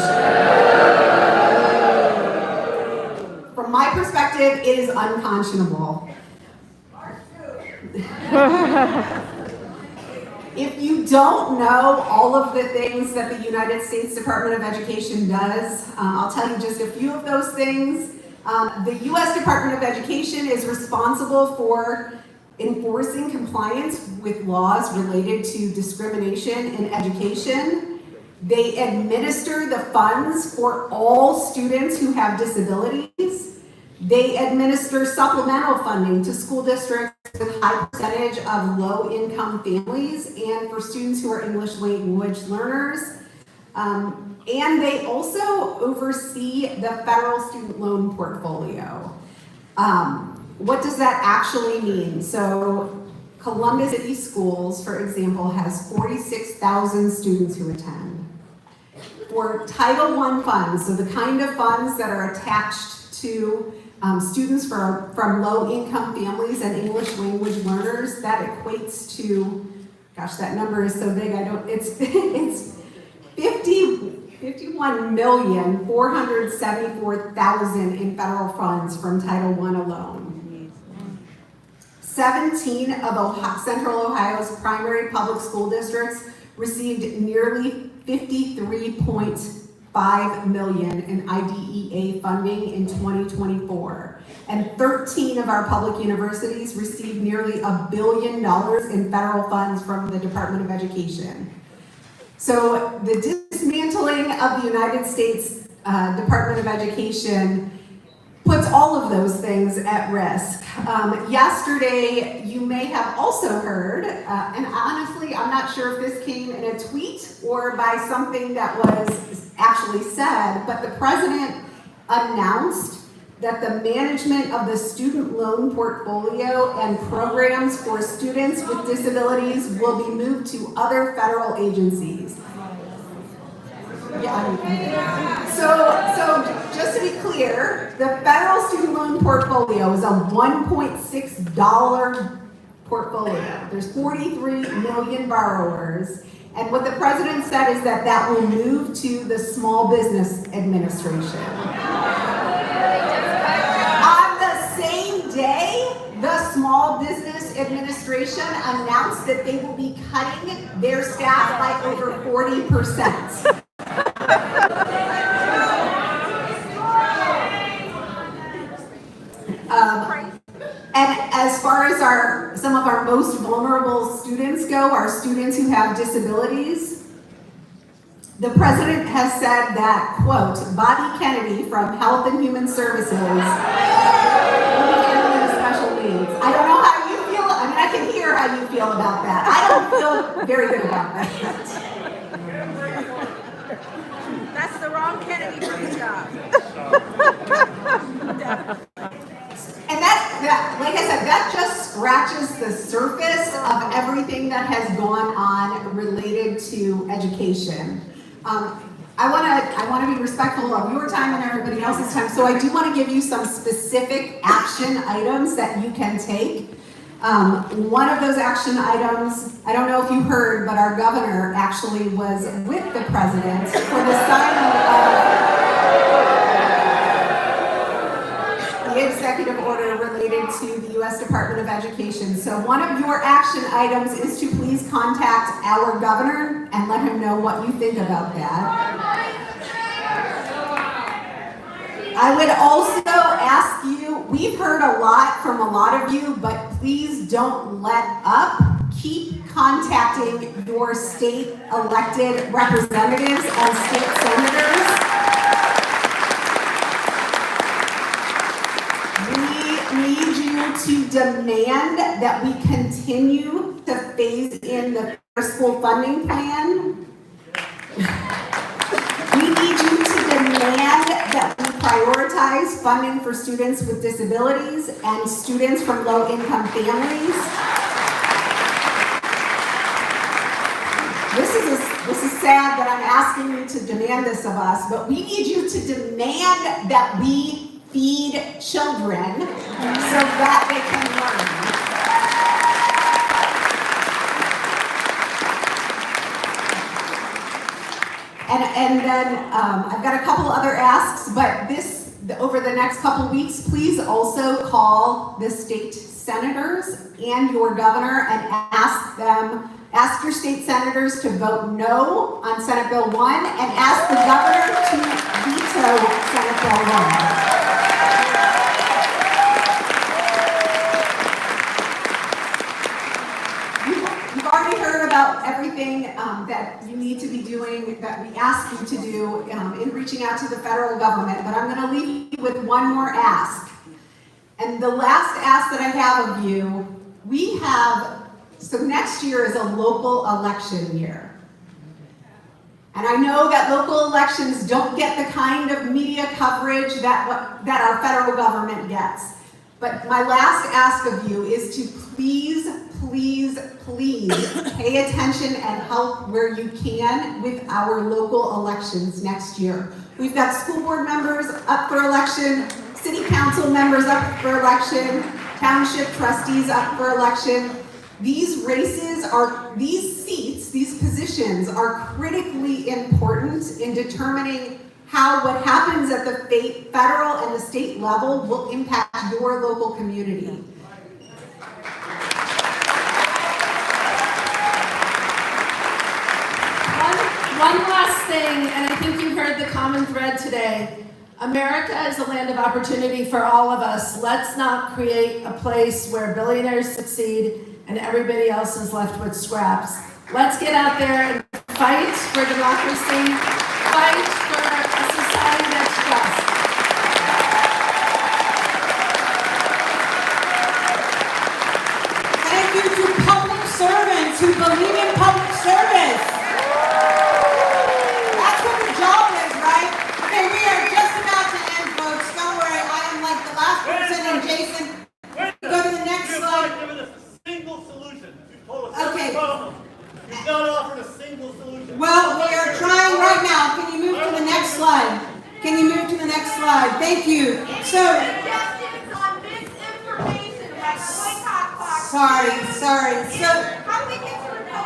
Speaker 21: From my perspective, it is unconscionable. If you don't know all of the things that the United States Department of Education does, I'll tell you just a few of those things. The U.S. Department of Education is responsible for enforcing compliance with laws related to discrimination in education. They administer the funds for all students who have disabilities. They administer supplemental funding to school districts with high percentage of low-income families and for students who are English language learners. And they also oversee the federal student loan portfolio. What does that actually mean? So Columbus City Schools, for example, has 46,000 students who attend. For Title I funds, so the kind of funds that are attached to students from low-income families and English language learners, that equates to, gosh, that number is so big, it's 51,474,000 in federal funds from Title I alone. 17 of Central Ohio's primary public school districts received nearly $53.5 million in IDEA funding in 2024. And 13 of our public universities received nearly $1 billion in federal funds from the Department of Education. So the dismantling of the United States Department of Education puts all of those things at risk. Yesterday, you may have also heard, and honestly, I'm not sure if this came in a tweet or by something that was actually said, but the president announced that the management of the student loan portfolio and programs for students with disabilities will be moved to other federal agencies. So just to be clear, the federal student loan portfolio is a $1.6 portfolio. There's 43 million borrowers. And what the president said is that that will move to the Small Business Administration. On the same day, the Small Business this administration announced that they will be cutting their staff by over 40%. And as far as some of our most vulnerable students go, our students who have disabilities, the president has said that, quote, Bobby Kennedy from Health and Human Services will be handling special needs. I don't know how you feel. I mean, I can hear how you feel about that. I don't feel very good about that.
Speaker 2: That's the wrong Kennedy for the job.
Speaker 21: And that, like I said, that just scratches the surface of everything that has gone on related to education. I want to be respectful of your time and everybody else's time, so I do want to give you some specific action items that you can take. One of those action items, I don't know if you heard, but our governor actually was with the president for the signing of the executive order related to the U.S. Department of Education. So one of your action items is to please contact our governor and let him know what you think about that. I would also ask you, we've heard a lot from a lot of you, but please don't let up. Keep contacting your state elected representatives and state senators. Need you to demand that we continue to phase in the school funding plan. We need you to demand that we prioritize funding for students with disabilities and students from low-income families. This is sad that I'm asking you to demand this of us, but we need you to demand that we feed children so that they can learn. And then I've got a couple other asks, but over the next couple weeks, please also call the state senators and your governor and ask your state senators to vote no on Senate Bill 1 and ask the governor to veto Senate Bill 1. About everything that you need to be doing, that we ask you to do in reaching out to the federal government, but I'm going to leave you with one more ask. And the last ask that I have of you, so next year is a local election year. And I know that local elections don't get the kind of media coverage that our federal government gets. But my last ask of you is to please pay attention and help where you can with our local elections next year. We've got school board members up for election, city council members up for election, township trustees up for election. These seats, these positions are critically important in determining how what happens at the federal and the state level will impact your local community.
Speaker 3: One last thing, and I think you heard the common thread today. America is a land of opportunity for all of us. Let's not create a place where billionaires succeed and everybody else is left with scraps. Let's get out there and fight for democracy, fight for a society that's just.
Speaker 4: Thank you to public servants who believe in public service. That's what the job is, right? Okay, we are just about to end, folks. Don't worry, I am like the last person, and Jason, go to the next slide.
Speaker 22: You've not given us a single solution. You've told us
Speaker 4: Okay.
Speaker 22: every problem. You've not offered a single solution.
Speaker 4: Well, we are trying right now. Can you move to the next slide? Can you move to the next slide? Thank you. Sorry.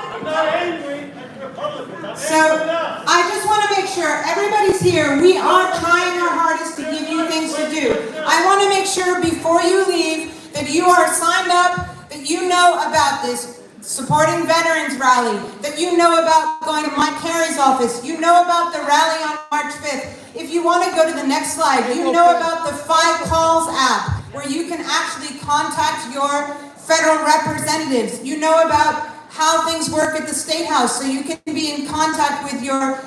Speaker 22: I'm not angry at the Republicans.
Speaker 4: So I just want to make sure everybody's here. We are trying our hardest to give you things to do. I want to make sure before you leave that you are signed up, that you you know about this supporting veterans rally, that you know about going to Mike Carey's office, you know about the rally on March 5th. If you want to go to the next slide, you know about the 5 Calls app, where you can actually contact your federal representatives. You know about how things work at the State House, so you can be in contact with your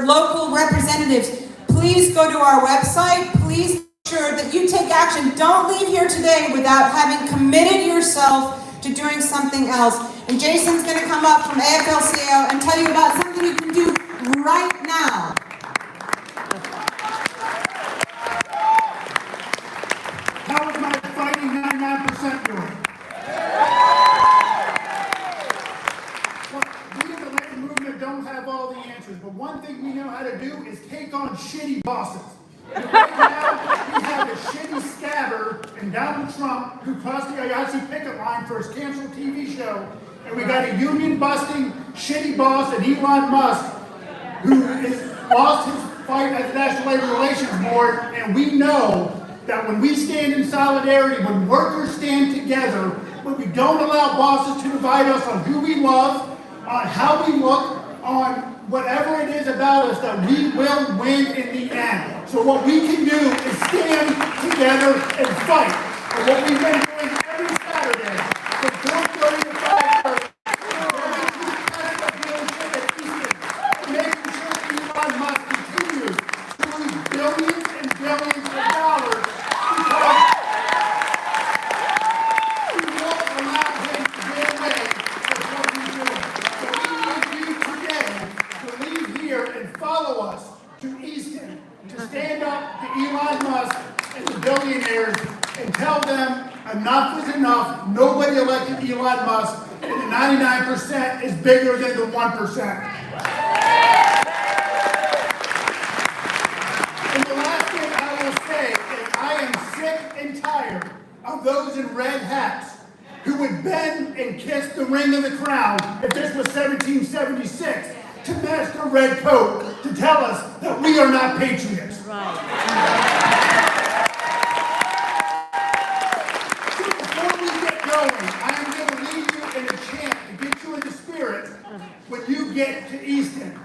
Speaker 4: local representatives. Please go to our website. Please make sure that you take action. Don't leave here today without having committed yourself to doing something else. And Jason's going to come up from AFL-CIO and tell you about something you can do right now.
Speaker 17: How is my fighting 99% doing? Well, we in the labor movement don't have all the answers, but one thing we know how to do is take on shitty bosses. And right now, we have a shitty scabber in Donald Trump who crossed the IATSE picket line for his canceled TV show, and we got a union-busting shitty boss at Elon Musk who has lost his fight at the National Labor Relations Board, and we know that when we stand in solidarity, when workers stand together, when we don't allow bosses to divide us on who we love, on how we look, on whatever it is about us, that we will win in the end. So what we can do is stand together and fight. And what we've been doing every Saturday from 4:30 to 5:30, making sure Elon Musk continues to lose billions and billions of dollars because we won't allow him to get away with what he's doing. So we need you today to leave here and follow us to Easton, to stand up to Elon Musk and the billionaires and tell them enough is enough. Nobody elected Elon Musk, and the 99% is bigger than the 1%. And the last thing I will say is I am sick and tired of those in red hats who would bend and kiss the ring of the crown if this was 1776 to match the red coat to tell us that we are not patriots. So before we get going, I am going to lead you in a chant to get you in the spirit when you get to Easton.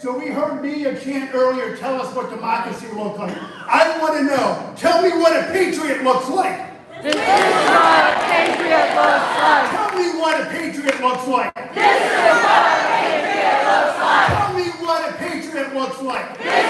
Speaker 17: So we heard Mia chant earlier, tell us what democracy looks like. I want to know, tell me what a patriot looks like.
Speaker 1: This is what a patriot looks like.
Speaker 17: Tell me what a patriot looks like.
Speaker 1: This is what a patriot looks like.
Speaker 17: Tell me what a patriot looks like.
Speaker 1: This